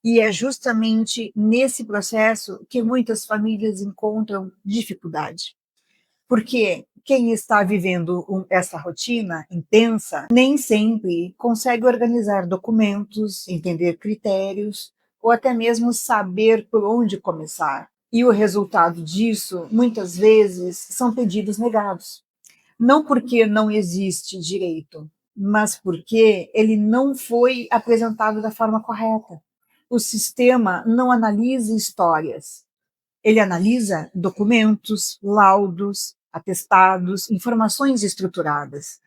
E é justamente nesse processo que muitas famílias encontram dificuldade. Porque quem está vivendo essa rotina intensa nem sempre consegue organizar documentos, entender critérios ou até mesmo saber por onde começar. E o resultado disso, muitas vezes, são pedidos negados. Não porque não existe direito, mas porque ele não foi apresentado da forma correta. O sistema não analisa histórias. Ele analisa documentos, laudos, atestados, informações estruturadas.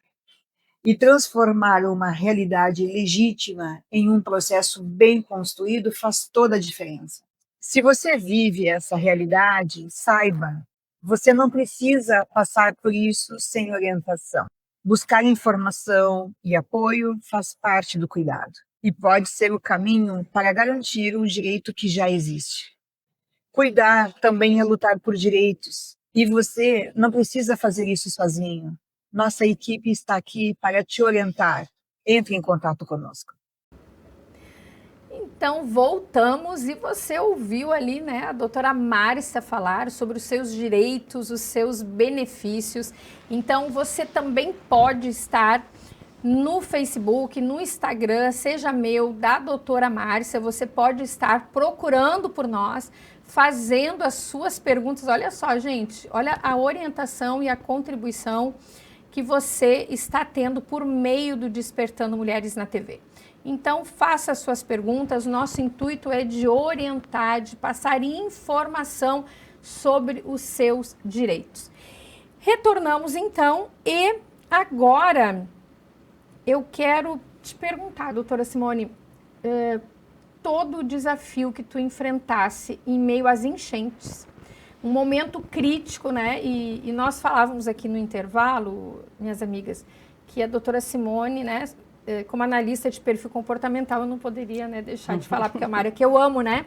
E transformar uma realidade legítima em um processo bem construído faz toda a diferença. Se você vive essa realidade, saiba, você não precisa passar por isso sem orientação. Buscar informação e apoio faz parte do cuidado e pode ser o caminho para garantir o direito que já existe. Cuidar também é lutar por direitos. E você não precisa fazer isso sozinho. Nossa equipe está aqui para te orientar. Entre em contato conosco. Então, voltamos e você ouviu ali, né, a doutora Márcia falar sobre os seus direitos, os seus benefícios. Então, você também pode estar no Facebook, no Instagram, seja meu, da doutora Márcia, você pode estar procurando por nós, fazendo as suas perguntas. Olha só, gente, olha a orientação e a contribuição que você está tendo por meio do Despertando Mulheres na TV. Então, faça as suas perguntas, nosso intuito é de orientar, de passar informação sobre os seus direitos. Retornamos então e agora eu quero te perguntar, doutora Simone, todo o desafio que tu enfrentasse em meio às enchentes, um momento crítico, né? E nós falávamos aqui no intervalo, minhas amigas, que a doutora Simone, né, como analista de perfil comportamental, eu não poderia, né, deixar de falar, porque é uma área que eu amo, né?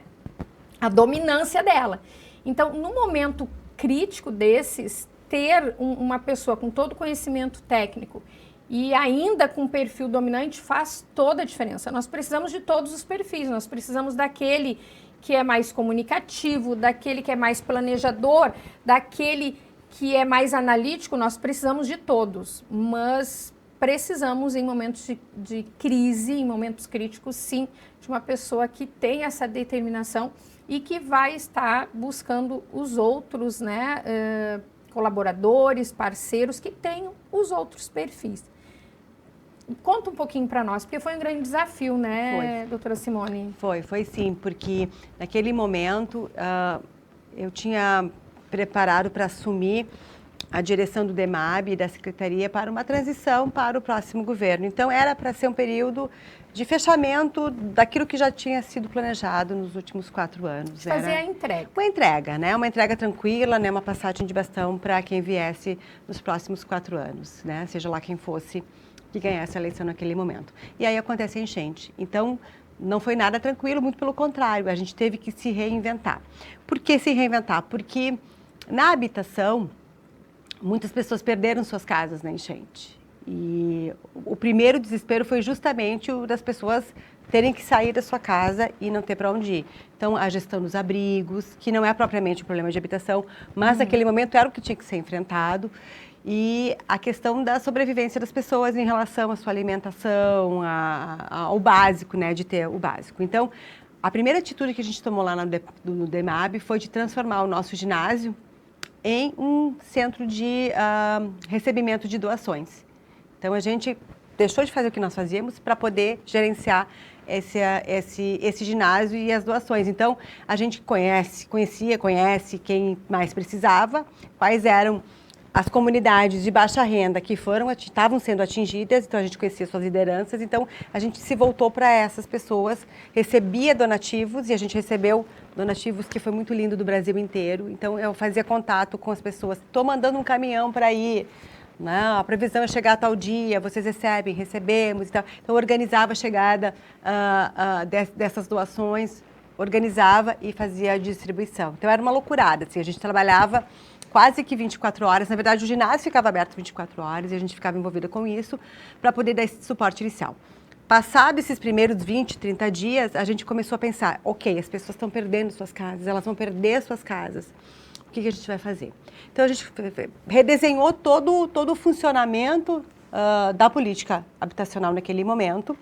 A dominância dela. Então, no momento crítico desses, ter uma pessoa com todo conhecimento técnico e ainda com perfil dominante faz toda a diferença. Nós precisamos de todos os perfis, nós precisamos daquele que é mais comunicativo, daquele que é mais planejador, daquele que é mais analítico, nós precisamos de todos, mas precisamos em momentos de crise, em momentos críticos, sim, de uma pessoa que tem essa determinação e que vai estar buscando os outros, né, colaboradores, parceiros que tenham os outros perfis. Conta um pouquinho para nós, porque foi um grande desafio, né, doutora Simone? Foi sim, porque naquele momento eu tinha preparado para assumir a direção do DEMAB e da Secretaria para uma transição para o próximo governo. Então, era para ser um período de fechamento daquilo que já tinha sido planejado nos últimos 4 anos. Fazer a entrega. Uma entrega, né? Uma entrega tranquila, né? Uma passagem de bastão para quem viesse nos próximos 4 anos, né? Seja lá quem fosse que ganhasse a eleição naquele momento. E aí acontece a enchente. Então, não foi nada tranquilo, muito pelo contrário, a gente teve que se reinventar. Por que se reinventar? Porque na habitação, muitas pessoas perderam suas casas na enchente. E o primeiro desespero foi justamente o das pessoas terem que sair da sua casa e não ter para onde ir. Então, a gestão dos abrigos, que não é propriamente um problema de habitação, mas naquele momento era o que tinha que ser enfrentado. e a questão da sobrevivência das pessoas em relação à sua alimentação, ao básico, né, de ter o básico. Então, a primeira atitude que a gente tomou lá no DEMAB foi de transformar o nosso ginásio em um centro de recebimento de doações. Então, a gente deixou de fazer o que nós fazíamos para poder gerenciar esse ginásio e as doações. Então, a gente conhece quem mais precisava, quais eram as comunidades de baixa renda que estavam sendo atingidas, então a gente conhecia suas lideranças, então a gente se voltou para essas pessoas, recebia donativos, e a gente recebeu donativos que foi muito lindo do Brasil inteiro. Então eu fazia contato com as pessoas, estou mandando um caminhão para ir, não, a previsão é chegar a tal dia, vocês recebemos e tal. Então eu organizava a chegada dessas doações, organizava e fazia a distribuição. Então era uma loucurada, assim, a gente trabalhava quase que 24 horas. Na verdade, o ginásio ficava aberto 24 horas e a gente ficava envolvida com isso para poder dar esse suporte inicial. Passado esses primeiros 20, 30 dias, a gente começou a pensar, ok, as pessoas estão perdendo suas casas, elas vão perder suas casas. O que a gente vai fazer? Então, a gente redesenhou todo o funcionamento da política habitacional naquele momento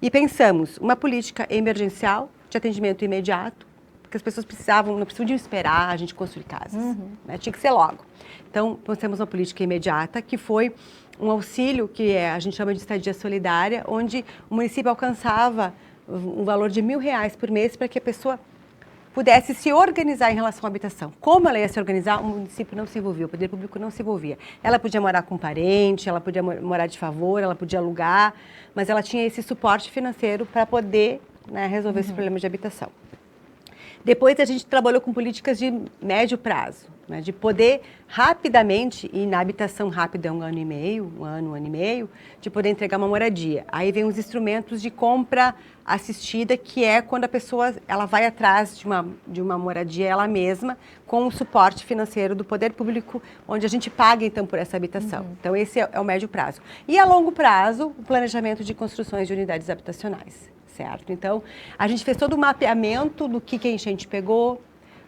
e pensamos uma política emergencial de atendimento imediato, porque as pessoas não precisavam de esperar a gente construir casas, né? Tinha que ser logo. Então, nós temos uma política imediata, que foi um auxílio, que a gente chama de estadia solidária, onde o município alcançava um valor de R$1.000 por mês para que a pessoa pudesse se organizar em relação à habitação. Como ela ia se organizar, o município não se envolvia, o poder público não se envolvia. Ela podia morar com um parente, ela podia morar de favor, ela podia alugar, mas ela tinha esse suporte financeiro para poder, né, resolver esse problema de habitação. Depois a gente trabalhou com políticas de médio prazo, né, de poder rapidamente, e na habitação rápida é um ano e meio, de poder entregar uma moradia. Aí vem os instrumentos de compra assistida, que é quando a pessoa ela vai atrás de uma moradia ela mesma, com o suporte financeiro do poder público, onde a gente paga então por essa habitação. Então esse é o médio prazo. E a longo prazo, o planejamento de construções de unidades habitacionais. Certo? Então, a gente fez todo o mapeamento do que a enchente pegou,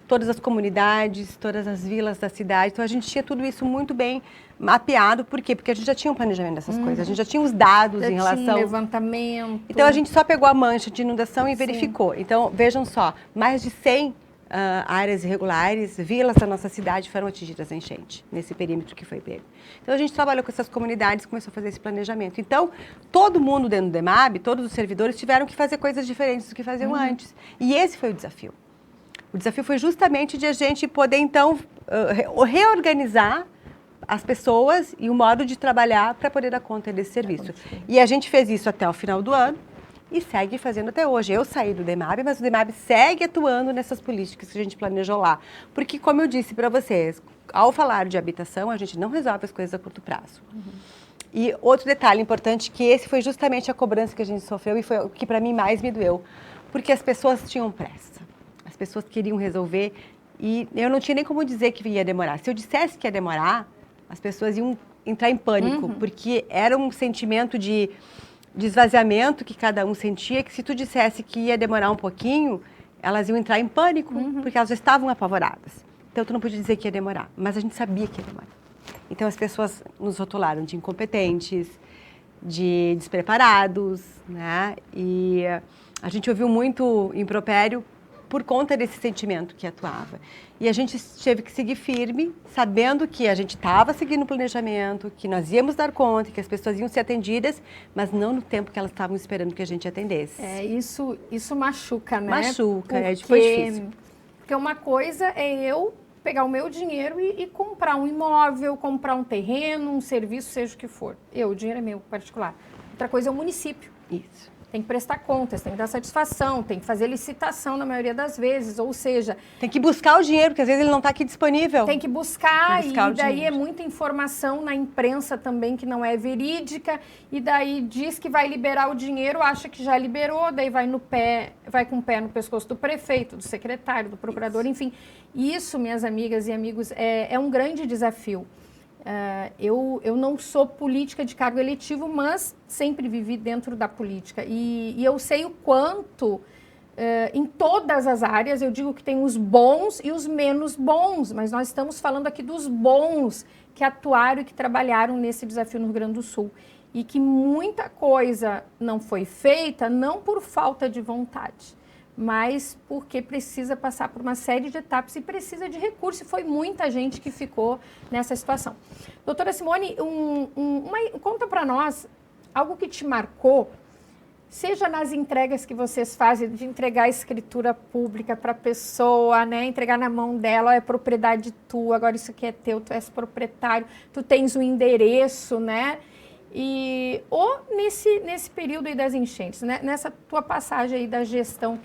todas as comunidades, todas as vilas da cidade. Então, a gente tinha tudo isso muito bem mapeado. Por quê? Porque a gente já tinha um planejamento dessas coisas, a gente já tinha os dados em relação... Tinha levantamento. Então, a gente só pegou a mancha de inundação e verificou. Então, vejam só, mais de 100 áreas irregulares, vilas da nossa cidade foram atingidas da enchente, nesse perímetro que foi pego. Então, a gente trabalhou com essas comunidades e começou a fazer esse planejamento. Então, todo mundo dentro do DEMAB, todos os servidores tiveram que fazer coisas diferentes do que faziam antes. E esse foi o desafio. O desafio foi justamente de a gente poder, então, reorganizar as pessoas e o modo de trabalhar para poder dar conta desse serviço. E a gente fez isso até o final do ano e segue fazendo até hoje. Eu saí do DEMAB, mas o DEMAB segue atuando nessas políticas que a gente planejou lá. Porque, como eu disse para vocês, ao falar de habitação, a gente não resolve as coisas a curto prazo. E outro detalhe importante, que esse foi justamente a cobrança que a gente sofreu e foi o que para mim mais me doeu. Porque as pessoas tinham pressa. As pessoas queriam resolver e eu não tinha nem como dizer que ia demorar. Se eu dissesse que ia demorar, as pessoas iam entrar em pânico, porque era um sentimento de esvaziamento que cada um sentia, que se tu dissesse que ia demorar um pouquinho, elas iam entrar em pânico, porque elas já estavam apavoradas. Então, tu não podia dizer que ia demorar, mas a gente sabia que ia demorar. Então, as pessoas nos rotularam de incompetentes, de despreparados, né? E a gente ouviu muito impropério por conta desse sentimento que atuava. E a gente teve que seguir firme, sabendo que a gente estava seguindo o planejamento, que nós íamos dar conta, que as pessoas iam ser atendidas, mas não no tempo que elas estavam esperando que a gente atendesse. Isso machuca, né? Machuca, porque, foi difícil. Porque uma coisa é eu pegar o meu dinheiro e comprar um imóvel, comprar um terreno, um serviço, seja o que for. O dinheiro é meu, particular. Outra coisa é o município. Isso. Tem que prestar contas, tem que dar satisfação, tem que fazer licitação na maioria das vezes, ou seja... Tem que buscar o dinheiro, porque às vezes ele não está aqui disponível. Tem que buscar e daí dinheiro. É muita informação na imprensa também que não é verídica, e daí diz que vai liberar o dinheiro, acha que já liberou, daí vai com o pé no pescoço do prefeito, do secretário, do procurador, enfim. Isso, minhas amigas e amigos, é um grande desafio. Eu não sou política de cargo eletivo, mas sempre vivi dentro da política. E eu sei o quanto em todas as áreas. Eu digo que tem os bons e os menos bons, mas nós estamos falando aqui dos bons que atuaram e que trabalharam nesse desafio no Rio Grande do Sul. E que muita coisa não foi feita, não por falta de vontade, mas porque precisa passar por uma série de etapas e precisa de recurso. E foi muita gente que ficou nessa situação. Doutora Simone, conta para nós algo que te marcou, seja nas entregas que vocês fazem, de entregar a escritura pública para a pessoa, né? Entregar na mão dela, é propriedade tua, agora isso aqui é teu, tu és proprietário, tu tens um endereço, né? Ou nesse período aí das enchentes, né? Nessa tua passagem aí da gestão,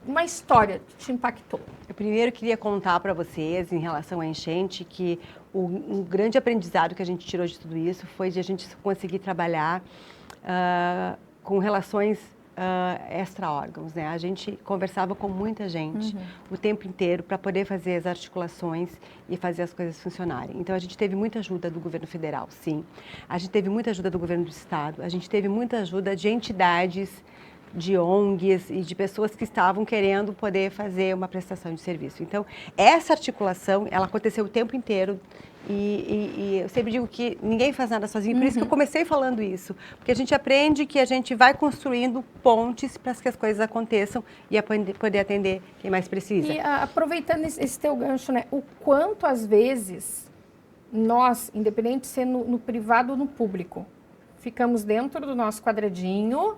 uma história que te impactou. Eu primeiro queria contar para vocês, em relação à enchente, que um grande aprendizado que a gente tirou de tudo isso foi de a gente conseguir trabalhar com relações extra-órgãos, né? A gente conversava com muita gente o tempo inteiro para poder fazer as articulações e fazer as coisas funcionarem. Então, a gente teve muita ajuda do governo federal, sim. A gente teve muita ajuda do governo do estado. A gente teve muita ajuda de entidades, de ONGs e de pessoas que estavam querendo poder fazer uma prestação de serviço. Então, essa articulação, ela aconteceu o tempo inteiro. E eu sempre digo que ninguém faz nada sozinho, por isso que eu comecei falando isso, porque a gente aprende que a gente vai construindo pontes para que as coisas aconteçam e poder atender quem mais precisa. E aproveitando esse teu gancho, né, o quanto às vezes nós, independente de ser no privado ou no público, ficamos dentro do nosso quadradinho,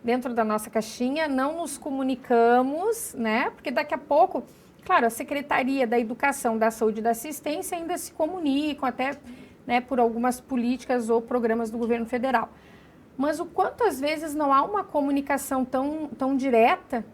dentro da nossa caixinha, não nos comunicamos, né, porque daqui a pouco... Claro, a Secretaria da Educação, da Saúde e da Assistência ainda se comunicam, até, né, por algumas políticas ou programas do governo federal. Mas o quanto, às vezes, não há uma comunicação tão direta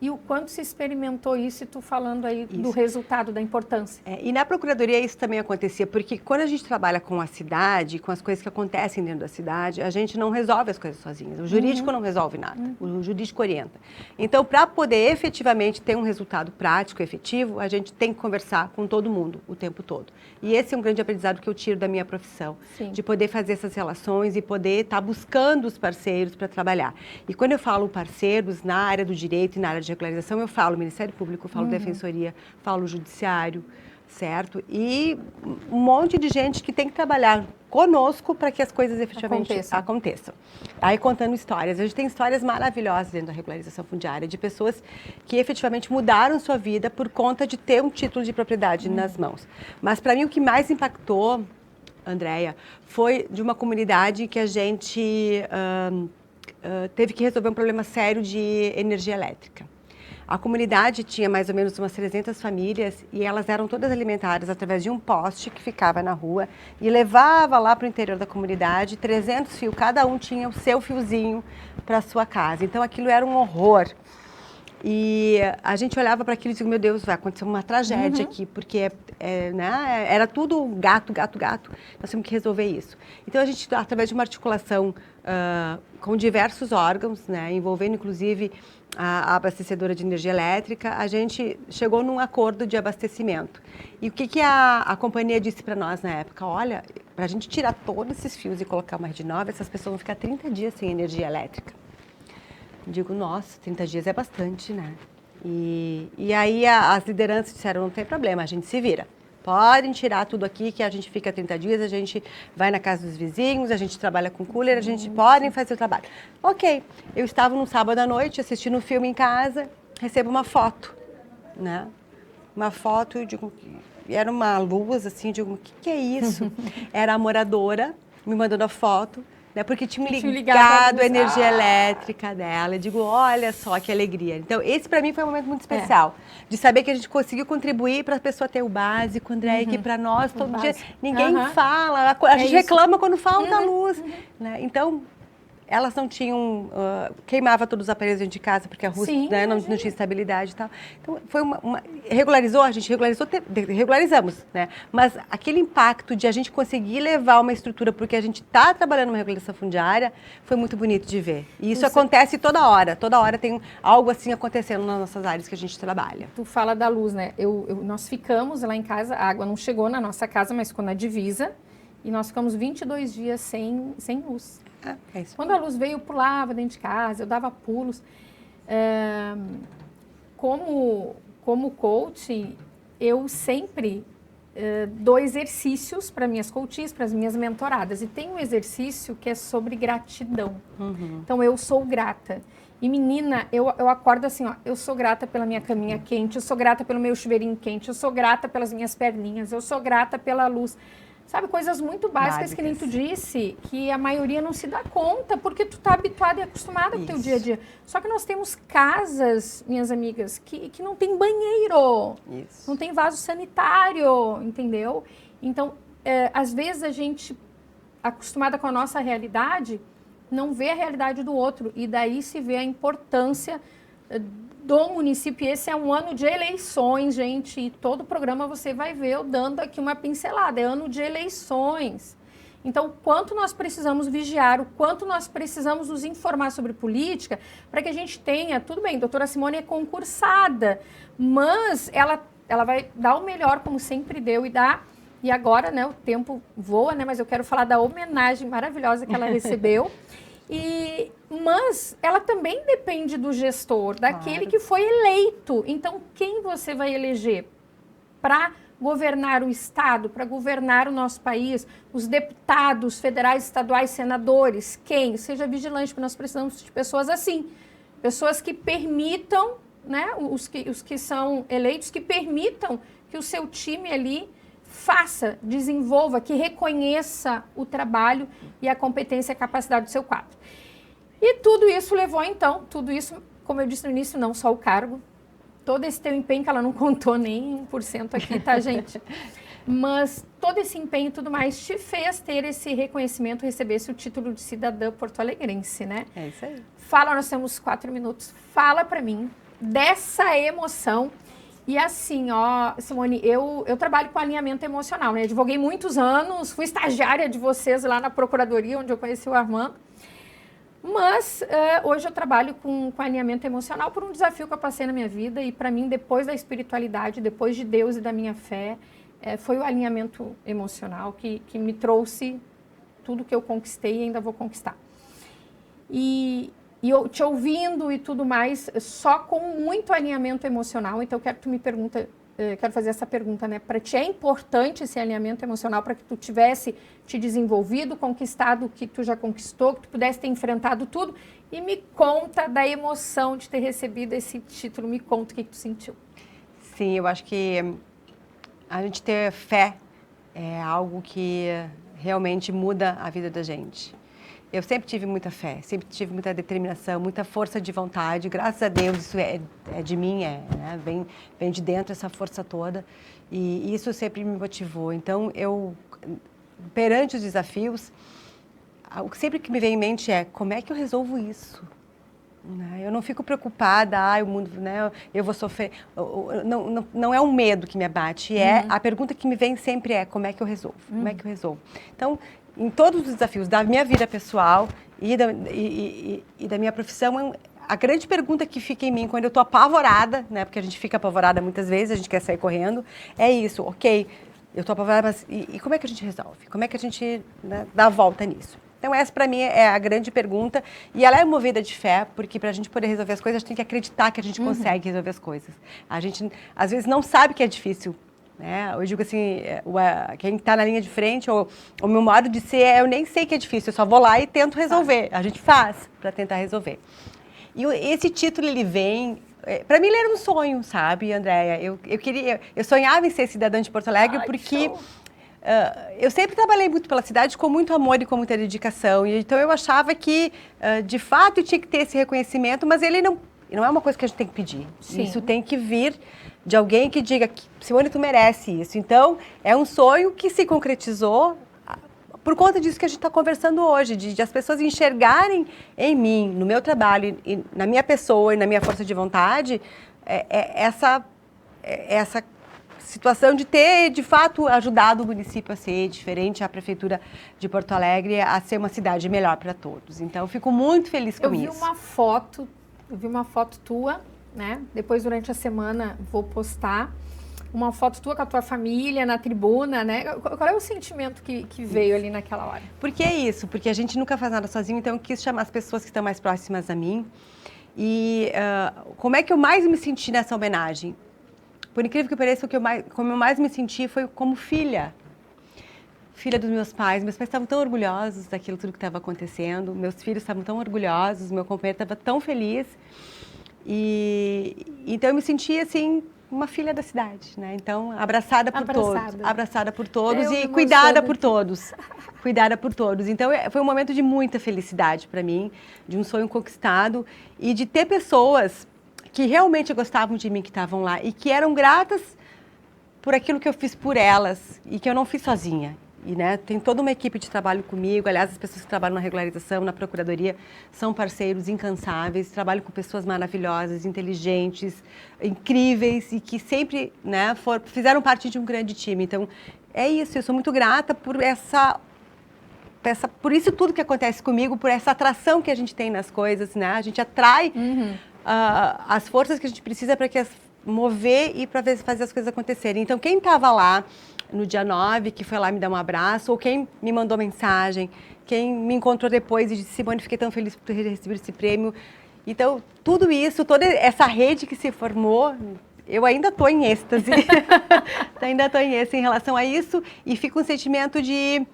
e o quanto se experimentou isso, e tu falando aí do resultado, da importância. E na Procuradoria isso também acontecia, porque quando a gente trabalha com a cidade, com as coisas que acontecem dentro da cidade, a gente não resolve as coisas sozinhas. O jurídico não resolve nada, o jurídico orienta. Então, para poder efetivamente ter um resultado prático, efetivo, a gente tem que conversar com todo mundo o tempo todo. E esse é um grande aprendizado que eu tiro da minha profissão, de poder fazer essas relações e poder estar buscando os parceiros para trabalhar. E quando eu falo parceiros na área do direito e na área de regularização, eu falo Ministério Público, eu falo Defensoria, falo Judiciário, certo? E um monte de gente que tem que trabalhar conosco para que as coisas efetivamente aconteçam. Aí contando histórias, a gente tem histórias maravilhosas dentro da regularização fundiária, de pessoas que efetivamente mudaram sua vida por conta de ter um título de propriedade nas mãos. Mas para mim o que mais impactou, Andréia, foi de uma comunidade que a gente teve que resolver um problema sério de energia elétrica. A comunidade tinha mais ou menos umas 300 famílias e elas eram todas alimentadas através de um poste que ficava na rua e levava lá para o interior da comunidade 300 fios, cada um tinha o seu fiozinho para a sua casa. Então aquilo era um horror. E a gente olhava para aquilo e dizia, meu Deus, vai acontecer uma tragédia aqui, porque né, era tudo gato. Nós temos que resolver isso. Então a gente, através de uma articulação com diversos órgãos, né, envolvendo inclusive a abastecedora de energia elétrica, a gente chegou num acordo de abastecimento. E o que a companhia disse para nós na época? Olha, para a gente tirar todos esses fios e colocar uma rede nova, essas pessoas vão ficar 30 dias sem energia elétrica. Digo, nossa, 30 dias é bastante, né? E aí as lideranças disseram, não tem problema, a gente se vira. Podem tirar tudo aqui, que a gente fica 30 dias, a gente vai na casa dos vizinhos, a gente trabalha com cooler, a gente pode fazer o trabalho. Ok, eu estava num sábado à noite, assistindo um filme em casa, recebo uma foto, né? Uma foto, eu digo, era uma luz, assim, eu digo, o que é isso? Era a moradora me mandando a foto, né, porque tinham ligado a energia elétrica dela. Eu digo, olha só que alegria. Então, esse para mim foi um momento muito especial, de saber que a gente conseguiu contribuir para a pessoa ter o básico, André, que para nós, todo dia, ninguém fala, a gente reclama quando falta luz. Né? Então, elas não tinham, queimava todos os aparelhos dentro de casa, porque a Rússia, né, não tinha estabilidade e tal. Então, foi regularizou, a gente regularizamos, né? Mas aquele impacto de a gente conseguir levar uma estrutura, porque a gente está trabalhando uma regularização fundiária, foi muito bonito de ver. E isso acontece toda hora tem algo assim acontecendo nas nossas áreas que a gente trabalha. Tu fala da luz, né? Nós ficamos lá em casa, a água não chegou na nossa casa, mas ficou na divisa, e nós ficamos 22 dias sem luz. Quando a luz veio, eu pulava dentro de casa, eu dava pulos. Como coach, eu sempre dou exercícios para minhas coaches, para as minhas mentoradas. E tem um exercício que é sobre gratidão. Então, eu sou grata. E menina, eu acordo assim, ó, eu sou grata pela minha caminha quente, eu sou grata pelo meu chuveirinho quente, eu sou grata pelas minhas perninhas, eu sou grata pela luz. Sabe, coisas muito básicas que nem tu disse, que a maioria não se dá conta, porque tu tá habituada e acostumada com o teu dia a dia. Só que nós temos casas, minhas amigas, que não tem banheiro, não tem vaso sanitário, entendeu? Então, às vezes a gente, acostumada com a nossa realidade, não vê a realidade do outro. E daí se vê a importância do município. Esse é um ano de eleições, gente, e todo programa você vai ver eu dando aqui uma pincelada, é ano de eleições. Então, o quanto nós precisamos vigiar, o quanto nós precisamos nos informar sobre política, para que a gente tenha, tudo bem, a doutora Simone é concursada, mas ela vai dar o melhor, como sempre deu, e dá, e agora, né, o tempo voa, né, mas eu quero falar da homenagem maravilhosa que ela recebeu. Mas ela também depende do gestor, daquele que foi eleito. Então, quem você vai eleger para governar o Estado, para governar o nosso país, os deputados federais, estaduais, senadores, quem? Seja vigilante, porque nós precisamos de pessoas assim, pessoas que permitam, né, os que são eleitos, que permitam que o seu time ali faça, desenvolva, que reconheça o trabalho e a competência e a capacidade do seu quadro. E tudo isso levou, então, tudo isso, como eu disse no início, não só o cargo, todo esse teu empenho, que ela não contou nem 1% aqui, tá, gente? Mas todo esse empenho e tudo mais te fez ter esse reconhecimento, receber esse título de cidadã porto-alegrense, né? É isso aí. Fala, nós temos 4 minutos, fala pra mim dessa emoção. E assim, ó, Simone, eu trabalho com alinhamento emocional, né? Advoguei muitos anos, fui estagiária de vocês lá na Procuradoria, onde eu conheci o Armando. Mas hoje eu trabalho com alinhamento emocional por um desafio que eu passei na minha vida. E para mim, depois da espiritualidade, depois de Deus e da minha fé, foi o alinhamento emocional que me trouxe tudo que eu conquistei e ainda vou conquistar. E eu te ouvindo e tudo mais, só com muito alinhamento emocional. Então, quero que tu me pergunta, quero fazer essa pergunta, né? Para ti é importante esse alinhamento emocional para que tu tivesse te desenvolvido, conquistado o que tu já conquistou, que tu pudesse ter enfrentado tudo. E me conta da emoção de ter recebido esse título. Me conta o que tu sentiu. Sim, eu acho que a gente ter fé é algo que realmente muda a vida da gente. Eu sempre tive muita fé, sempre tive muita determinação, muita força de vontade. Graças a Deus, isso é de mim, né? Vem de dentro essa força toda. E isso sempre me motivou. Então, perante os desafios, sempre que me vem em mente é como é que eu resolvo isso? Eu não fico preocupada, o mundo, né, eu vou sofrer. Não é um medo que me abate, a pergunta que me vem sempre é como é que eu resolvo? Como é que eu resolvo? Então, em todos os desafios da minha vida pessoal e da minha profissão, a grande pergunta que fica em mim quando eu estou apavorada, né, porque a gente fica apavorada muitas vezes, a gente quer sair correndo, é isso, ok, eu estou apavorada, mas e como é que a gente resolve? Como é que a gente, né, dá a volta nisso? Então, essa para mim é a grande pergunta e ela é movida de fé, porque para a gente poder resolver as coisas, a gente tem que acreditar que a gente consegue resolver as coisas. A gente, às vezes, não sabe que é difícil. Eu digo assim, quem está na linha de frente, ou o meu modo de ser, eu nem sei que é difícil, eu só vou lá e tento resolver. A gente faz para tentar resolver. E esse título, ele vem... Para mim, ele era um sonho, sabe, Andréia? Eu sonhava em ser cidadã de Porto Alegre porque... eu sempre trabalhei muito pela cidade com muito amor e com muita dedicação. E, então, eu achava que, de fato, eu tinha que ter esse reconhecimento, mas ele não é uma coisa que a gente tem que pedir. Sim. Isso tem que vir de alguém que diga, Simone, tu merece isso. Então, é um sonho que se concretizou por conta disso que a gente está conversando hoje, de as pessoas enxergarem em mim, no meu trabalho, e na minha pessoa e na minha força de vontade, essa situação de ter, de fato, ajudado o município a ser diferente, a Prefeitura de Porto Alegre a ser uma cidade melhor para todos. Então, eu fico muito feliz com isso. Eu vi uma foto tua, né? Depois, durante a semana, vou postar uma foto tua com a tua família na tribuna, né? Qual é o sentimento que veio ali naquela hora? Porque é isso, porque a gente nunca faz nada sozinho, então eu quis chamar as pessoas que estão mais próximas a mim E como é que eu mais me senti nessa homenagem? Por incrível que pareça, como eu mais me senti foi como filha. Filha dos meus pais. Meus pais estavam tão orgulhosos daquilo tudo que estava acontecendo. Meus filhos estavam tão orgulhosos. Meu companheiro estava tão feliz. E então eu me senti assim uma filha da cidade, né? Então abraçada por todos e cuidada por todos. Cuidada por todos. Então foi um momento de muita felicidade para mim, de um sonho conquistado e de ter pessoas que realmente gostavam de mim, que estavam lá e que eram gratas por aquilo que eu fiz por elas e que eu não fiz sozinha. E, né, tem toda uma equipe de trabalho comigo. Aliás, as pessoas que trabalham na regularização, na procuradoria, são parceiros incansáveis. Trabalho com pessoas maravilhosas, inteligentes, incríveis e que sempre, né, fizeram parte de um grande time. Então, é isso. Eu sou muito grata por por isso tudo que acontece comigo, por essa atração que a gente tem nas coisas, né? A gente atrai as forças que a gente precisa para mover e para fazer as coisas acontecerem. Então, quem estava lá no dia 9, que foi lá me dar um abraço, ou quem me mandou mensagem, quem me encontrou depois e disse, Simone, fiquei tão feliz por ter recebido esse prêmio. Então, tudo isso, toda essa rede que se formou, eu ainda estou em êxtase. Ainda estou em êxtase em relação a isso e fica um sentimento de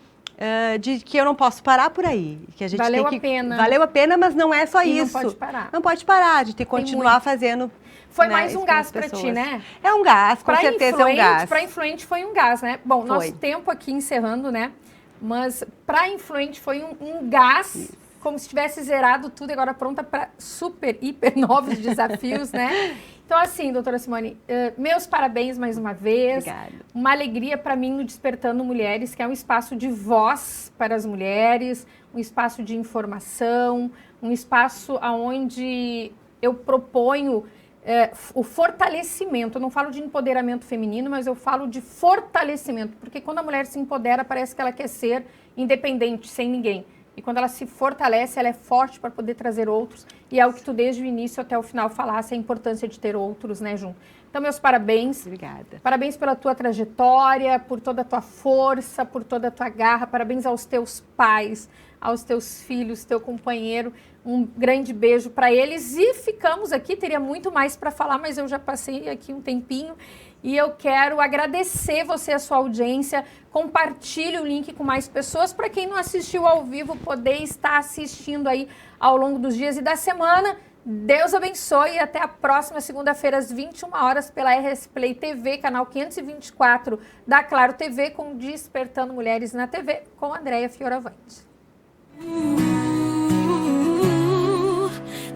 que eu não posso parar por aí. Que a gente valeu a pena. Valeu a pena, mas não é só isso. Não pode parar. Não pode parar, a gente tem que continuar fazendo. Foi mais um gás para ti, né? É um gás, com certeza é um gás. Para Influente foi um gás, né? Bom, nosso tempo aqui encerrando, né? Mas para Influente foi um gás, como se tivesse zerado tudo e agora pronta para super, hiper novos desafios, né? Então, assim, doutora Simone, meus parabéns mais uma vez. Obrigada. Uma alegria para mim no Despertando Mulheres, que é um espaço de voz para as mulheres, um espaço de informação, um espaço onde eu proponho o fortalecimento. Eu não falo de empoderamento feminino, mas eu falo de fortalecimento, porque quando a mulher se empodera, parece que ela quer ser independente, sem ninguém. E quando ela se fortalece, ela é forte para poder trazer outros. E é o que tu, desde o início até o final, falasse, a importância de ter outros, né, junto. Então, meus parabéns. Obrigada. Parabéns pela tua trajetória, por toda a tua força, por toda a tua garra. Parabéns aos teus pais, aos teus filhos, teu companheiro. Um grande beijo para eles. E ficamos aqui, teria muito mais para falar, mas eu já passei aqui um tempinho. E eu quero agradecer você, a sua audiência. Compartilhe o link com mais pessoas para quem não assistiu ao vivo poder estar assistindo aí ao longo dos dias e da semana. Deus abençoe e até a próxima segunda-feira às 21 horas pela RS Play TV, canal 524 da Claro TV, com Despertando Mulheres na TV, com Andréia Fioravante.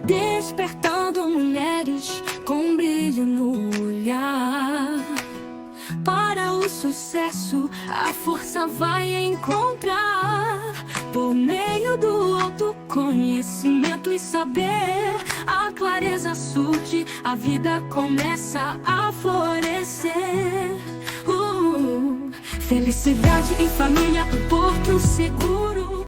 Despertando mulheres com brilho no olhar. Para o sucesso, a força vai encontrar. Por meio do autoconhecimento e saber, a clareza surge, a vida começa a florescer. Felicidade em família, porto seguro.